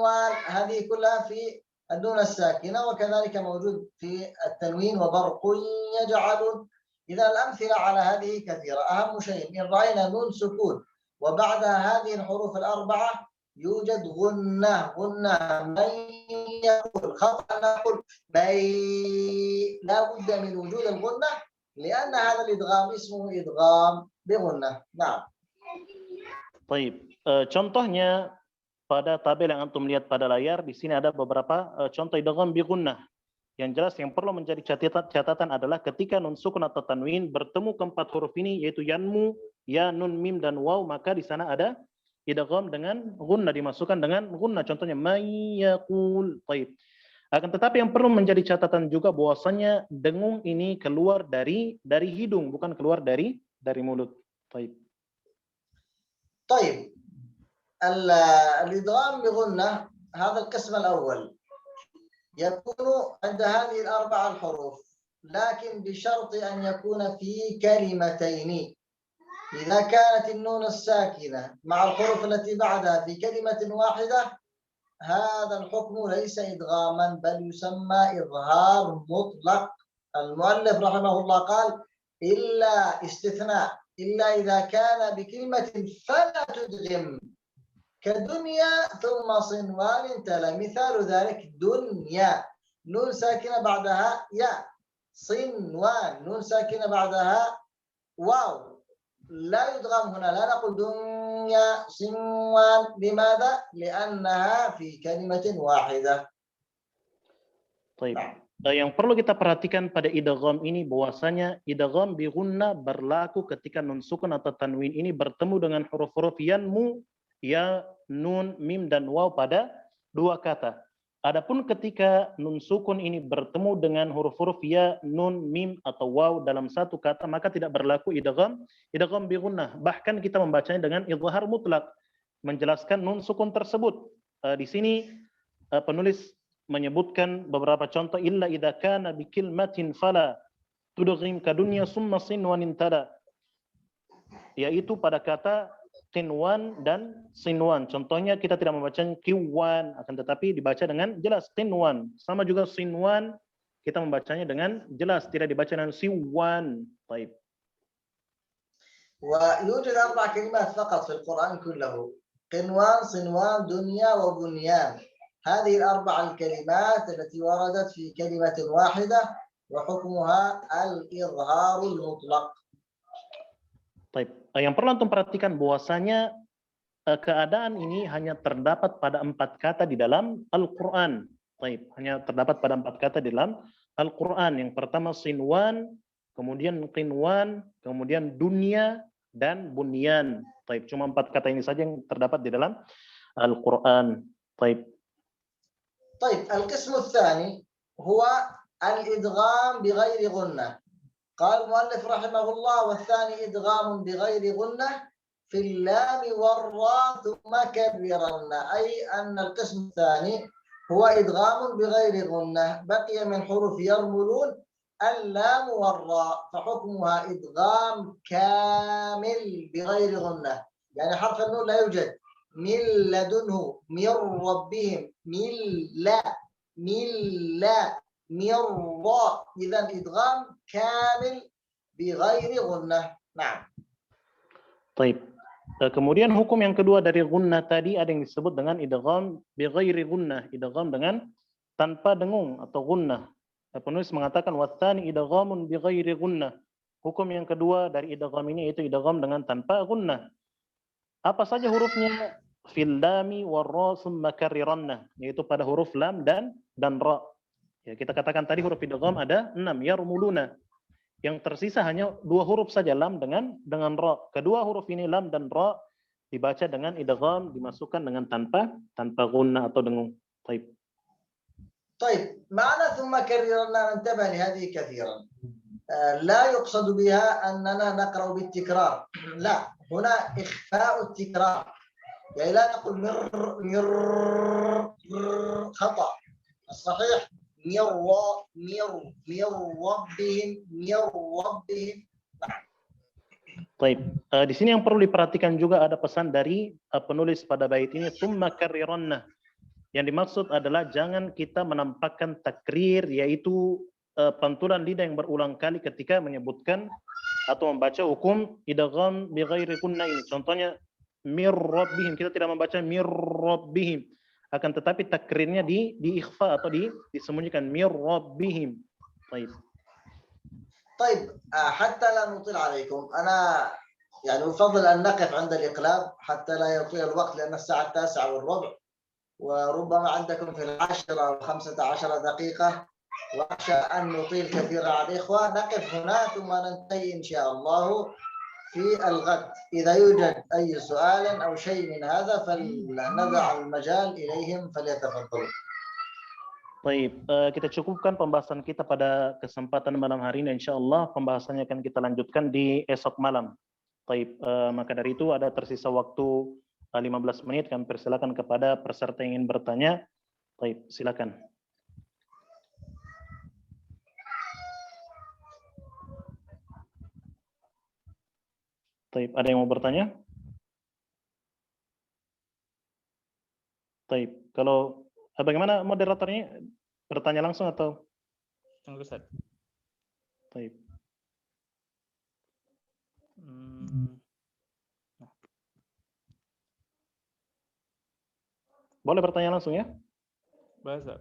S2: وال، هذه كلها في النون الساكنة، وكذلك موجود في التنوين وبرق يجعل. إذا الأمثلة على هذه كثيرة. أهم شيء إن رأينا نون سكون وبعدها هذه الحروف الأربعة يوجد غنة. من يقول خطأ نقول بي، لا بد من وجود الغنة لأن هذا الإدغام اسمه إدغام بغنة. نعم.
S1: Baik, contohnya pada tabel yang antum lihat pada layar, di sini ada beberapa contoh idgham bi gunnah. Yang jelas yang perlu menjadi catatan adalah ketika nun sukun atau tanwin bertemu keempat huruf ini, yaitu yanmu, ya, nun, mim, dan waw, maka di sana ada idgham dengan gunnah, dimasukkan dengan gunnah. Contohnya may yaqul. Baik. Akan tetapi yang perlu menjadi catatan juga bahwasanya dengung ini keluar dari hidung, bukan keluar dari mulut. Baik.
S2: طيب الإدغام بغنة هذا القسم الأول يكون عند هذه الأربع الحروف، لكن بشرط أن يكون في كلمتين. إذا كانت النون الساكنة مع الحروف التي بعدها في كلمة واحدة هذا الحكم ليس إدغاما بل يسمى إظهار مطلق. المؤلف رحمه الله قال إلا استثناء، إلا إذا كان بكلمة فلا تدغم، كدنيا ثم صنوان تلا. مثال ذلك دنيا نون ساكنة بعدها يا، صنوان نون ساكنة بعدها واو، لا يدغم هنا، لا نقول دنيا صنوان. لماذا؟ لأنها في كلمة واحدة.
S1: طيب. Yang perlu kita perhatikan pada idgham ini bahwasanya idgham bi gunnah berlaku ketika nun sukun atau tanwin ini bertemu dengan huruf-huruf yanmu, ya, nun, mim, dan waw pada dua kata. Adapun ketika nun sukun ini bertemu dengan huruf-huruf ya, nun, mim, atau waw dalam satu kata, maka tidak berlaku idgham bi gunnah. Bahkan kita membacanya dengan izhar mutlak, menjelaskan nun sukun tersebut. Di sini penulis menyebutkan beberapa contoh, illa idza kana bi kilmatin fala tudghim kadunya summa sinwan intada, yaitu pada kata qinwan dan sinwan. Contohnya kita tidak membacanya kiwan, akan tetapi dibaca dengan jelas qinwan. Sama juga sinwan kita membacanya dengan jelas, tidak dibaca dengan siwan. Baik.
S2: ويوجد 4 كلمات فقط في القرآن كله: قنوان، صنوان، دنيا، وبنيان. هذه ال4 الكلمات التي وردت في كلمة واحدة وحكمها الإظهار المطلق.
S1: Baik. Yang perlu antum perhatikan bahwasanya keadaan ini hanya terdapat pada 4 kata di dalam Al-Quran. Baik. Hanya terdapat pada 4 kata di dalam Al-Quran. Yang pertama sinwan, kemudian qinwan, kemudian dunia, dan bunyan. Baik. Cuma 4 kata ini saja yang terdapat di dalam Al-Quran. Baik.
S2: طيب القسم الثاني هو الإدغام بغير غنة. قال المؤلف رحمه الله والثاني إدغام بغير غنة في اللام والراء ثم كبرن، أي أن القسم الثاني هو إدغام بغير غنة. بقي من حروف يرملون اللام والراء، فحكمها إدغام كامل بغير غنة، يعني حرف النون لا يوجد. من لدنه، من ربهم، من لا، من را. إذا إدغام كامل بغير غنة. نعم.
S1: Baik. Kemudian hukum yang kedua dari gunnah tadi ada yang disebut dengan idgham bi ghairi gunnah, idgham dengan tanpa dengung atau gunnah. Penulis mengatakan watsani idghamun bi ghairi gunnah. Hukum yang kedua dari idgham ini yaitu idgham dengan tanpa gunnah. Apa saja hurufnya? Fil lami war ra summa karriranna, yaitu pada huruf lam dan ra. Ya, kita katakan tadi huruf idgham ada 6, yarmuluna. Yang tersisa hanya 2 huruf saja, lam dengan ra. Kedua huruf ini lam dan ra dibaca dengan idgham, dimasukkan dengan tanpa gunnah atau dengung. Baik.
S2: طيب معنى ثم كررنا ننتبه لهذه كثيرا. لا يقصد بها أننا نقرأ بالتكرار، لا، هنا إخفاء التكرار، يعني لا نقول مر خطأ. الصحيح rabbihim.
S1: Baik, di sini yang perlu diperhatikan juga ada pesan dari penulis pada bait ini, tsumma karriranna. Yang dimaksud adalah jangan kita menampakkan takrir, yaitu pantulan lidah yang berulang kali ketika menyebutkan atau membaca hukum idgham bi ghairi kunna ini. Contohnya mir rabbihim, kita tidak membaca mir rabbihim, akan tetapi takrirnya di ikhfa atau disembunyikan mir rabbihim. Baik.
S2: طيب حتى لا نطيل عليكم أنا يعني أفضل أن نقف عند الإقلاب حتى لا يطيل الوقت لأن الساعة 9:15 وربما عندكم في 10 أو 15 دقيقة وأخشى أن نطيل كثيرا على الإخوة. نقف هنا ثم ننتهي إن شاء الله في الغد. إذا يوجد أي سؤال أو شيء من هذا فلنضع المجال إليهم فليتفضلوا.
S1: Baik, kita cukupkan pembahasan kita pada kesempatan malam hari ini. Insya Allah pembahasannya akan kita lanjutkan di esok malam. Baik, maka dari itu ada tersisa waktu 15 menit. Kami persilakan kepada peserta yang ingin bertanya. Baik, silakan. Baik, ada yang mau bertanya? Baik, kalau bagaimana moderatornya? Bertanya langsung atau?
S3: Tunggu, Ustaz.
S1: Baik. Boleh bertanya langsung ya?
S3: Bahasa.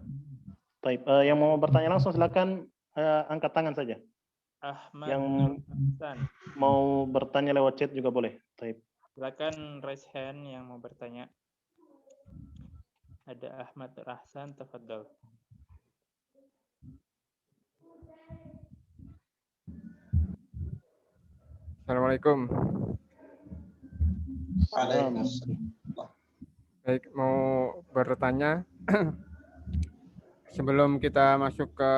S1: Baik, yang mau bertanya langsung silakan angkat tangan saja.
S3: Ahmad
S1: Yang
S3: Hasan.
S1: mau bertanya lewat chat juga boleh. Baik.
S3: Silakan raise hand yang mau bertanya. Ada Ahmad Rahsan, tafadhol.
S4: Assalamualaikum. Baik, mau bertanya sebelum kita masuk ke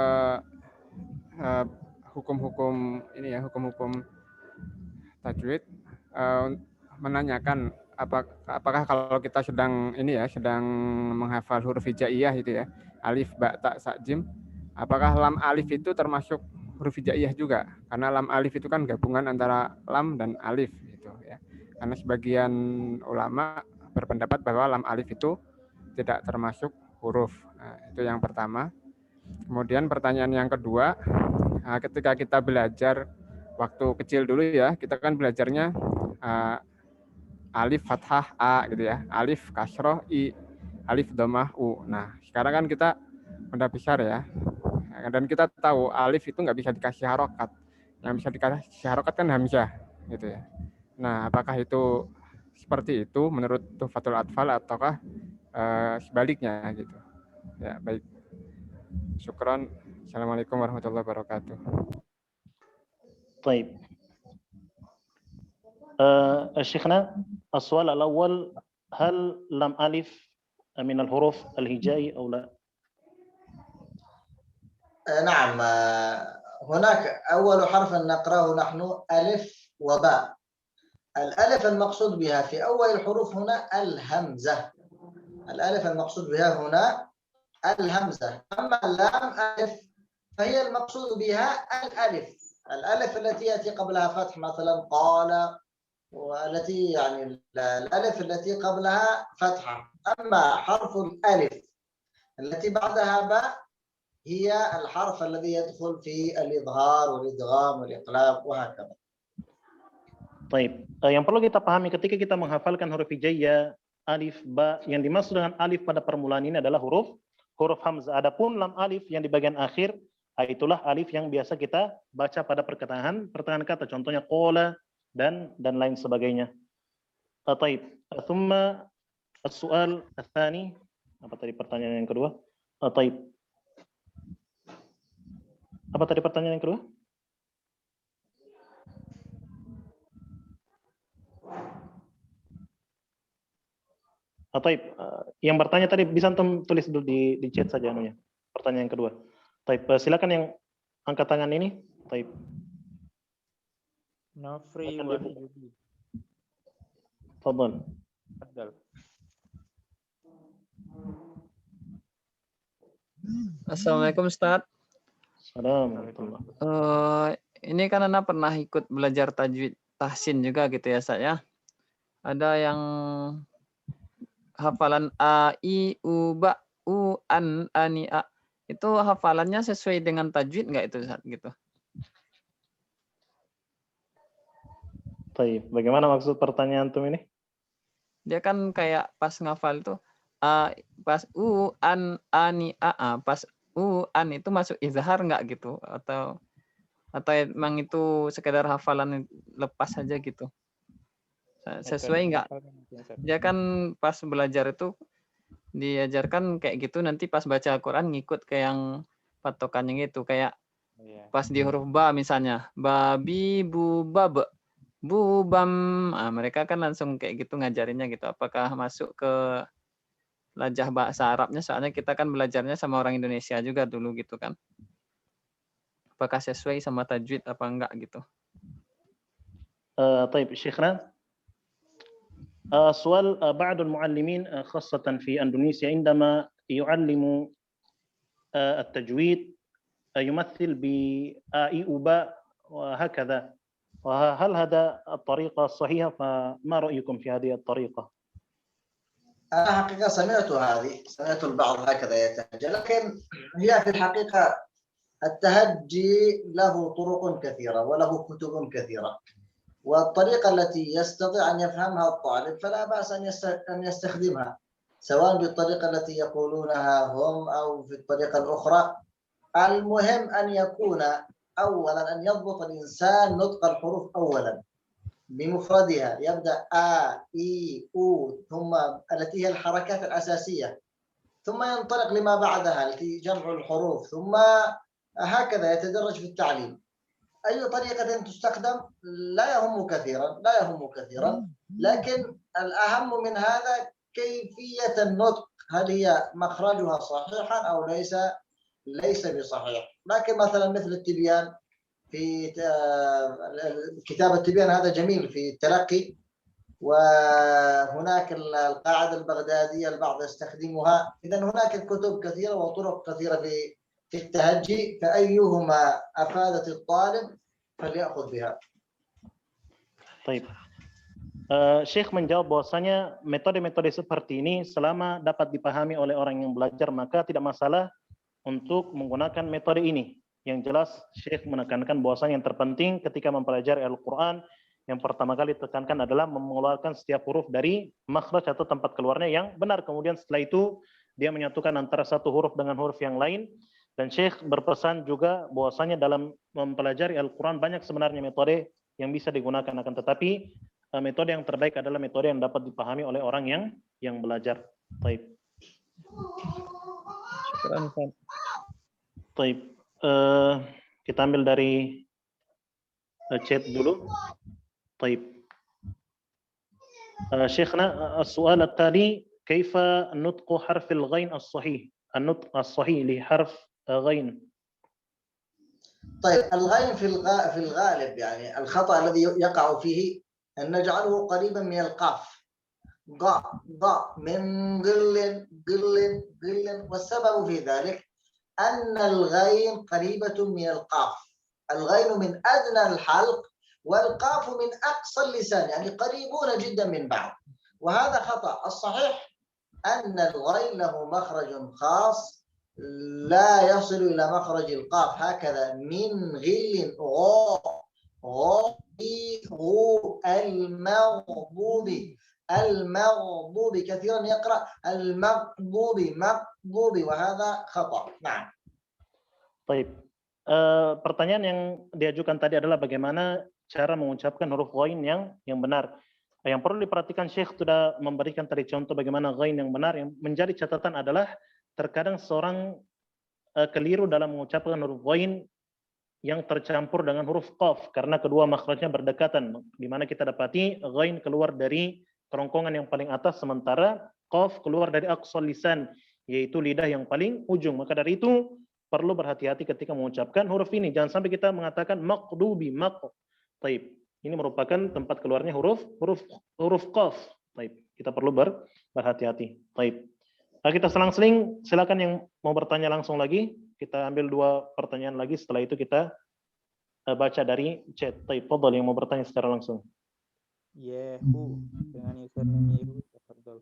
S4: hukum-hukum ini ya, hukum-hukum tajwid, menanyakan apakah kalau kita sedang ini ya, sedang menghafal huruf hijaiyah itu ya, alif, ba, ta, sa, jim, apakah lam alif itu termasuk huruf hijaiyah juga? Karena lam alif itu kan gabungan antara lam dan alif gitu ya. Karena sebagian ulama berpendapat bahwa lam alif itu tidak termasuk huruf. Nah, itu yang pertama. Kemudian pertanyaan yang kedua, ketika kita belajar waktu kecil dulu ya, kita kan belajarnya alif fathah a gitu ya, alif kasroh i, alif domah u. Nah, sekarang kan kita udah besar ya, dan kita tahu alif itu nggak bisa dikasih harokat, yang bisa dikasih harokat kan hamzah gitu ya. Nah, apakah itu seperti itu menurut Tuhfatul Atfal ataukah sebaliknya gitu? Ya, baik. Syukran. Assalamualaikum warahmatullahi wabarakatuh.
S1: Baik. Syekhna, السؤال الأول هل لام ألف من الحروف الهجائي أو لا؟
S2: نعم، هناك أول حرف نقرأه نحن ألف وباء. الألف المقصود بها في أول الحروف هنا الهمزة. الألف المقصود بها هنا الهمزة. أما اللام ألف فهي المقصود بها الألف. الألف التي يأتي قبلها فتح مثلا قال، والتي يعني الألف التي قبلها فتحة. أما حرف الألف التي بعدها باء هي الحرف الذي يدخل في الإظهار والإدغام والإقلاب وهكذا.
S1: Baik, yang perlu kita pahami ketika kita menghafalkan huruf hijaiyah, alif, ba, yang dimaksud dengan alif pada permulaan ini adalah huruf hamzah. Adapun lam alif yang di bagian akhir, itulah alif yang biasa kita baca pada pertengahan kata, contohnya qala dan lain sebagainya. Baik, thumma as-su'al ats-tsani, apa tadi pertanyaan yang kedua? Baik. Apa tadi pertanyaan yang kedua? Taib, yang bertanya tadi bisa antum tulis dulu di chat saja anunya. Pertanyaan yang kedua. Taib, silakan yang angkat tangan ini. Taib.
S3: Nofri Wahyudi.
S1: Fadhal.
S3: Fadhal.
S5: Assalamualaikum Ustaz.
S1: Assalamualaikum.
S5: Ini kan Ana pernah ikut belajar tajwid tahsin juga gitu ya Ustaz ya. Ada yang hafalan a, i, u, ba, u, an, ani, a. Itu hafalannya sesuai dengan tajwid nggak itu Ustaz gitu?
S1: Baik, bagaimana maksud pertanyaan antum ini?
S5: Dia kan kayak pas ngafal itu pas u, an, ani, a, pas u, an itu masuk izhar nggak gitu? Atau emang itu sekedar hafalan lepas saja gitu? Sesuai nggak? Dia kan pas belajar itu diajarkan kayak gitu, nanti pas baca Al-Quran ngikut ke yang patokannya gitu, kayak pas di huruf ba misalnya, babi, bu, bab, bu, bam, mereka kan langsung kayak gitu ngajarinnya gitu. Apakah masuk ke lajah bahasa Arabnya? Soalnya kita kan belajarnya sama orang Indonesia juga dulu gitu kan. Apakah sesuai sama tajwid apa enggak gitu?
S1: طيب شيخنا سؤال بعض المعلمين خاصة في أندونيسيا عندما يعلم التجويد يمثل بآي أوباء وهكذا، وهل هذا الطريقة صحيحة؟ فما رأيكم في هذه الطريقة؟
S2: أنا حقيقة سمعت البعض هكذا يتهجى، لكن هي في الحقيقة التهجي له طرق كثيرة وله كتب كثيرة، والطريقة التي يستطيع أن يفهمها الطالب فلا بأس أن يستخدمها، سواء بالطريقة التي يقولونها هم أو في الطريقة الأخرى. المهم أن يكون أولا أن يضبط الإنسان نطق الحروف أولا بمفردها، يبدأ آ إي أو ثم التي هي الحركات الأساسية، ثم ينطلق لما بعدها التي جمع الحروف، ثم هكذا يتدرج في التعليم. أي طريقة تستخدم لا يهم كثيرا، لكن الأهم من هذا كيفية النطق، هل هي مخرجها صحيحا أو ليس بصحيح. لكن مثلا مثل التبيان في كتاب التبيان هذا جميل في التلقي، وهناك القاعدة البغدادية البعض يستخدمها. إذن هناك كتب كثيرة وطرق كثيرة في التهجي، فأيهما أفادت الطالب فليأخذ بها.
S1: طيب. Syekh menjawab bahwasanya metode-metode seperti ini selama dapat dipahami oleh orang yang belajar maka tidak masalah untuk menggunakan metode ini. Yang jelas Syekh menekankan bahwasanya yang terpenting ketika mempelajari Al-Quran yang pertama kali ditekankan adalah mengeluarkan setiap huruf dari makhraj atau tempat keluarnya yang benar. Kemudian setelah itu dia menyatukan antara satu huruf dengan huruf yang lain. Dan Syekh berpesan juga bahwasanya dalam mempelajari Al-Quran banyak sebenarnya metode yang bisa digunakan, akan tetapi metode yang terbaik adalah metode yang dapat dipahami oleh orang yang belajar. Baik. Baik. Kita ambil dari chat dulu. طيب شيخنا السؤال التالي كيف نطق حرف الغين الصحيح النطق الصحيح لحرف غين؟
S2: طيب الغين في الغالب يعني الخطأ الذي يقع فيه أن نجعله قريبا من القاف، ضاء من قل، والسبب في ذلك أن الغين قريبة من القاف، الغين من أدنى الحلق والقاف من أقصى اللسان، يعني قريبون جدا من بعض، وهذا خطأ. الصحيح أن الغين له مخرج خاص لا يصل إلى مخرج القاف، هكذا من غل غو المغضوب كثيرا يقرأ مغضوب وهذا خطأ. نعم.
S1: طيب. Pertanyaan yang diajukan tadi adalah bagaimana cara mengucapkan huruf ghain yang benar. Yang perlu diperhatikan, Syekh sudah memberikan tadi contoh bagaimana ghain yang benar. Yang menjadi catatan adalah terkadang seorang keliru dalam mengucapkan huruf ghain yang tercampur dengan huruf qaf karena kedua makhrajnya berdekatan, di mana kita dapati ghain keluar dari kerongkongan yang paling atas sementara qaf keluar dari aqsal lisan, yaitu lidah yang paling ujung. Maka dari itu perlu berhati-hati ketika mengucapkan huruf ini. Jangan sampai kita mengatakan maqdubi Taib. Ini merupakan tempat keluarnya huruf qaf. Taib. Kita perlu berhati-hati. Taib. Kita selang-seling, silakan yang mau bertanya langsung lagi. Kita ambil 2 pertanyaan lagi, setelah itu kita baca dari chat. Baik, fadhal yang mau bertanya secara langsung.
S3: Yehu dengan username Yehu. Tafadhol.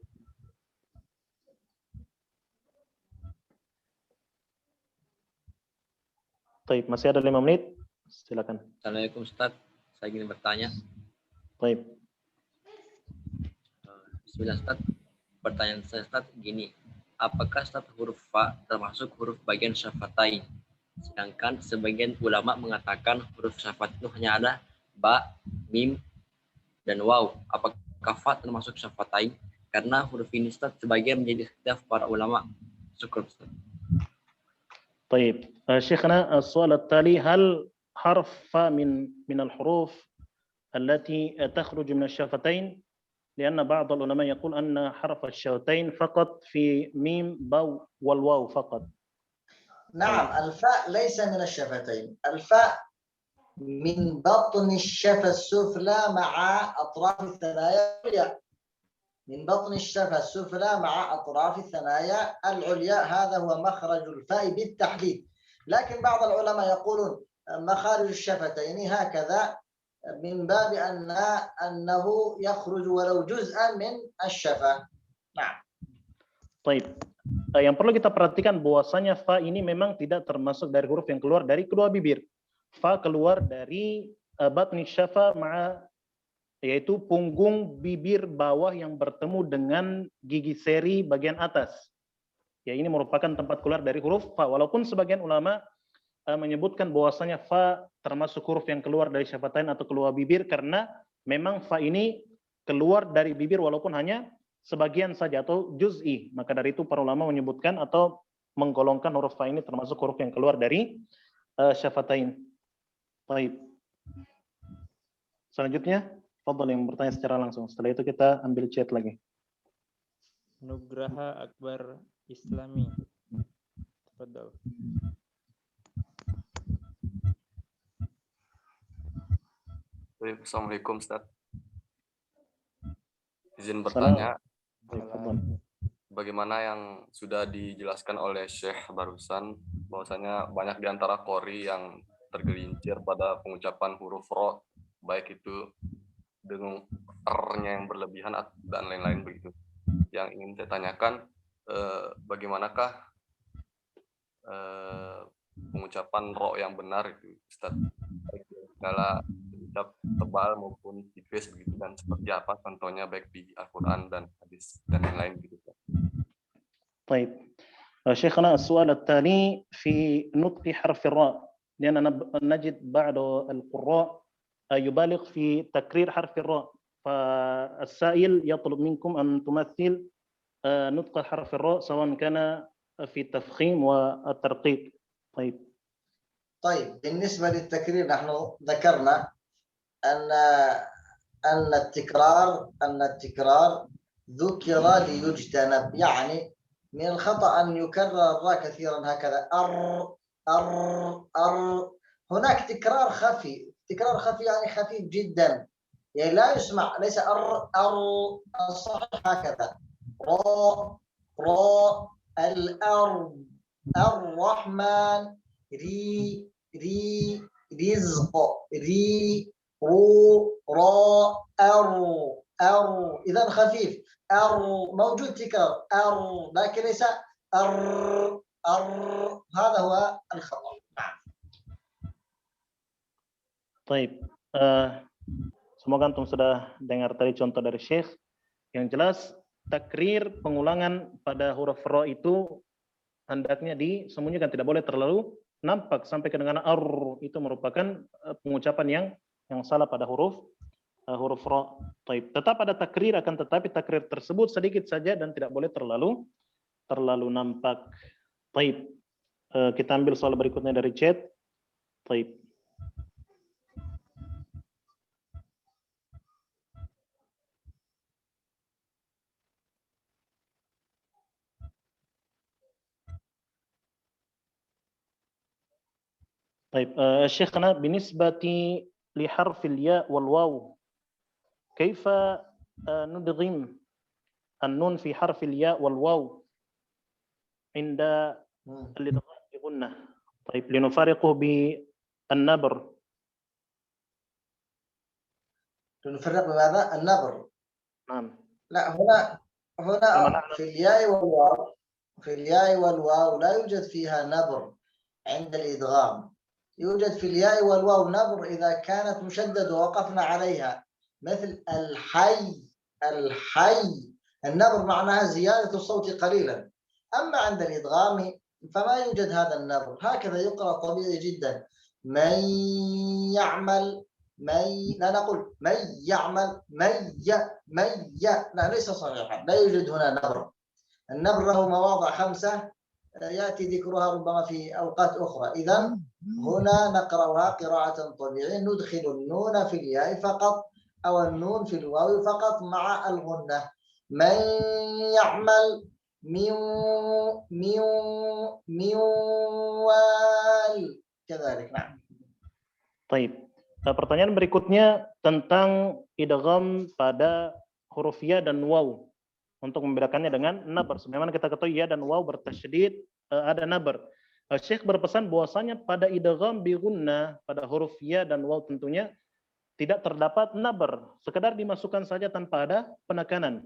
S1: Baik, masih ada 5 menit. Silakan.
S6: Assalamualaikum Ustaz, saya ingin bertanya.
S1: Baik.
S6: Bismillah Ustaz, pertanyaan saya Ustaz gini, apakah Ustaz huruf fa termasuk huruf bagian syafatain? Sedangkan sebagian ulama mengatakan huruf syafat itu hanya ada ba, mim, dan waw. Apakah fa termasuk syafatain? Karena huruf ini Ustaz sebagian menjadi khilaf para ulama. Syukur Ustaz.
S1: طيب شيخنا السؤال التالي هل حرف فا من الحروف التي تخرج من الشفتين لأن بعض العلماء يقول أن حرف الشفتين فقط في ميم باو والواو فقط.
S2: نعم الفاء ليس من الشفتين الفاء من بطن الشفة السفلى مع أطراف الثنايا العليا من بطن الشفة السفلى مع أطراف الثنايا العليا هذا هو مخرج الفاء بالتحديد لكن بعض العلماء يقولون مخارج الشفتين هكذا من باب أنه يخرج ولو جزءا من الشفة. نعم.
S1: طيب yang perlu kita perhatikan bahwasanya fa ini memang tidak termasuk dari huruf yang keluar dari kedua bibir. Fa keluar dari batni syafa ma'a, yaitu punggung bibir bawah yang bertemu dengan gigi seri bagian atas. Ya, ini merupakan tempat keluar dari huruf fa. Walaupun sebagian ulama menyebutkan bahwasanya fa termasuk huruf yang keluar dari syafatain atau keluar bibir karena memang fa ini keluar dari bibir walaupun hanya sebagian saja atau juz'i. Maka dari itu para ulama menyebutkan atau menggolongkan huruf fa ini termasuk huruf yang keluar dari syafatain. Baik. Selanjutnya fadhal yang bertanya secara langsung. Setelah itu kita ambil chat lagi.
S3: Nugraha Akbar Islami. Tafadhol.
S7: Assalamualaikum Ustaz. Izin bertanya, bagaimana yang sudah dijelaskan oleh Syekh barusan, bahwasanya banyak di antara qori yang tergelincir pada pengucapan huruf ro, baik itu dengan R-nya yang berlebihan dan lain-lain begitu. Yang ingin saya tanyakan, bagaimanakah pengucapan ro yang benar itu, Ustaz? Segala ucap tebal maupun tipis begitu, dan seperti apa contohnya baik di Al-Quran dan hadis dan lain-lain begitu.
S1: طيب شيخنا السؤال الثاني في نطق حرف الراء لأننا نجد بعض القراء يبالغ في تكرير حرف الراء فالسائل يطلب منكم أن تمثل نطق حرف الراء سواء كان في التفخيم والترقيق. طيب
S2: بالنسبة للتكرير نحن ذكرنا أن التكرار ذكر ليجتنب يعني من الخطأ أن يكرر الراء كثيرا هكذا هناك تكرار خفي يعني خفيف جدا يعني لا يسمع ليس الصحيح هكذا را الأرض الرحمن رزق رو إذا خفيف موجود تكرار لكن ليس هذا هو الخطأ.
S1: طيب semoga antum sudah dengar tadi contoh dari Syekh. Yang jelas takrir pengulangan pada huruf ro itu hendaknya disembunyikan, tidak boleh terlalu nampak sampai kedengaran ar, itu merupakan pengucapan yang salah pada huruf ro. Taib. Tetap ada takrir, akan tetapi takrir tersebut sedikit saja dan tidak boleh terlalu nampak. Taib. Kita ambil soal berikutnya dari chat. Taib. طيب شيخنا بالنسبة لحرف الياء والواو كيف ندغم النون في حرف الياء والواو عند
S2: مم.
S1: الإدغام بغنة. طيب لنفارقه بالنبر.
S2: نفرق بماذا؟ النبر.
S1: نعم.
S2: لا، هنا
S1: كما نعلم
S2: في الياء والواو، في الياء والواو لا يوجد فيها نبر عند الإدغام. يوجد في الياء والواو نبر إذا كانت مشددة ووقفنا عليها، مثل الحي. الحي النبر معناها زيادة الصوت قليلا. أما عند الإدغام فما يوجد هذا النبر، هكذا يقرأ طبيعي جدا. من يعمل، لا نقول من يعمل من لا، ليس صحيحا، لا يوجد هنا نبر. النبر له مواضع 5 يأتي ذكرها ربما في أوقات أخرى. إذا هنا نقرأها قراءة طبيعية، ندخل النون في الياء فقط أو النون في الواو فقط مع الغنة. من يعمل من وال كذلك. نعم.
S1: Taib. Pertanyaan berikutnya tentang idgham pada huruf ya dan waw untuk membedakannya dengan nabar. Sebagaimana kita ketahui ya dan waw bertasydid, ada nabar. Syekh berpesan bahwasanya pada idgham bi gunnah pada huruf ya dan waw tentunya tidak terdapat nabar, sekedar dimasukkan saja tanpa ada penekanan.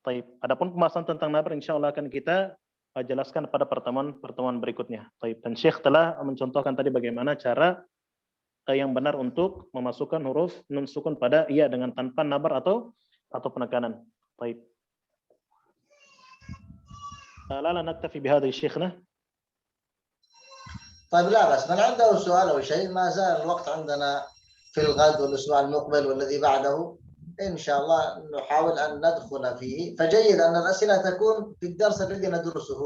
S1: Taib. Adapun pembahasan tentang nabar insyaallah akan kita jelaskan pada pertemuan berikutnya. Taib. Dan Syekh telah mencontohkan tadi bagaimana cara yang benar untuk memasukkan huruf nun sukun pada iya dengan tanpa nabar atau penekanan. Baik. لا نكتفي بهذا شيخنا.
S2: طيب لا بس، من عنده سؤال أو شيء ما زال الوقت عندنا في الغد والأسبوع المقبل والذي بعده إن شاء الله نحاول أن ندخل فيه. فجيد أن الأسئلة تكون في الدرس الذي ندرسه،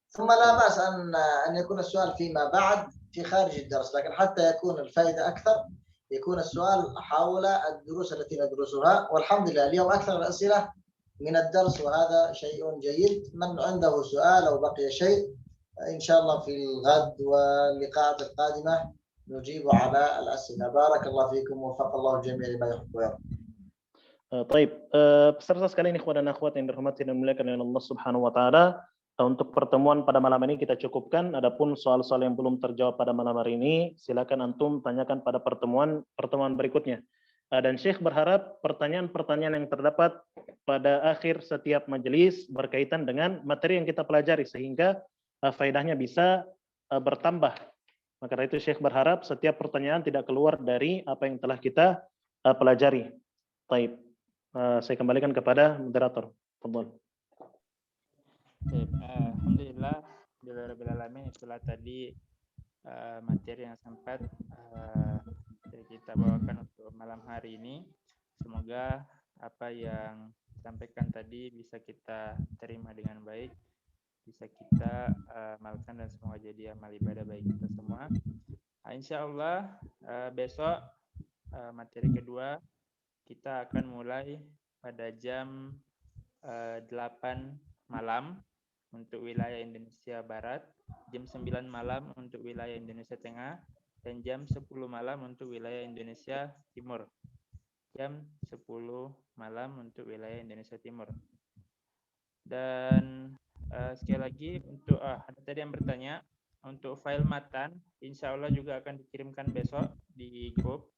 S2: ثم لا بأس أن يكون السؤال فيما بعد في خارج الدرس، لكن حتى يكون الفائدة أكثر يكون السؤال حول الدروس التي ندرسها. والحمد لله اليوم أكثر الأسئلة من الدرس، وهذا شيء جيد. من عنده سؤال أو بقي شيء إن شاء الله في الغد واللقاءات القادمة نجيب على الأسئلة. بارك الله فيكم ووفق الله الجميع لما يحب ويرضى.
S1: Taib. Peserta sekalian ikhwan dan akhwat yang dirahmati dan dimuliakan oleh Allah Subhanahu wa taala, untuk pertemuan pada malam ini kita cukupkan. Adapun soal-soal yang belum terjawab pada malam hari ini, silakan antum tanyakan pada pertemuan berikutnya. Dan Syekh berharap pertanyaan-pertanyaan yang terdapat pada akhir setiap majelis berkaitan dengan materi yang kita pelajari sehingga faedahnya bisa bertambah. Maka dari itu Syekh berharap setiap pertanyaan tidak keluar dari apa yang telah kita pelajari. Baik. Saya kembalikan kepada moderator. Fadhol.
S3: Alhamdulillah, Alhamdulillahirobbilalamin, itulah tadi materi yang sempat kita bawakan untuk malam hari ini. Semoga apa yang disampaikan tadi bisa kita terima dengan baik, bisa kita amalkan, dan semoga jadi amal ibadah bagi kita semua. Insya Allah besok materi kedua kita akan mulai pada jam 8 malam untuk wilayah Indonesia Barat, jam 9 malam untuk wilayah Indonesia Tengah, dan jam 10 malam untuk wilayah Indonesia Timur. Jam 10 malam untuk wilayah Indonesia Timur. Dan sekali lagi untuk ada tadi yang bertanya, untuk file matan insya Allah juga akan dikirimkan besok di grup.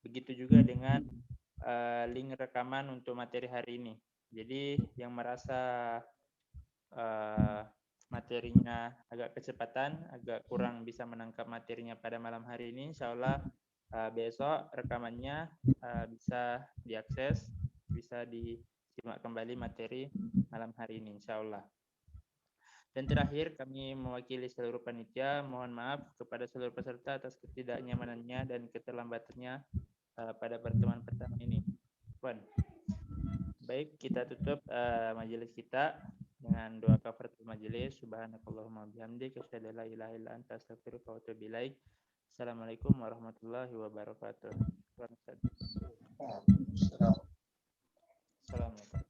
S3: Begitu juga dengan link rekaman untuk materi hari ini. Jadi yang merasa materinya agak kecepatan, agak kurang bisa menangkap materinya pada malam hari ini, insya Allah besok rekamannya bisa diakses, bisa disimak kembali materi malam hari ini, insya Allah. Dan terakhir, kami mewakili seluruh panitia, mohon maaf kepada seluruh peserta atas ketidaknyamanannya dan keterlambatannya pada pertemuan pertama ini. Baik, kita tutup majelis kita dengan doa kafaratul majelis. Subhanakallahumma bihamdika asyhadu an la ilaha illa anta astaghfiruka wa atubu ilaik. Assalamualaikum warahmatullahi wabarakatuh. Assalamualaikum.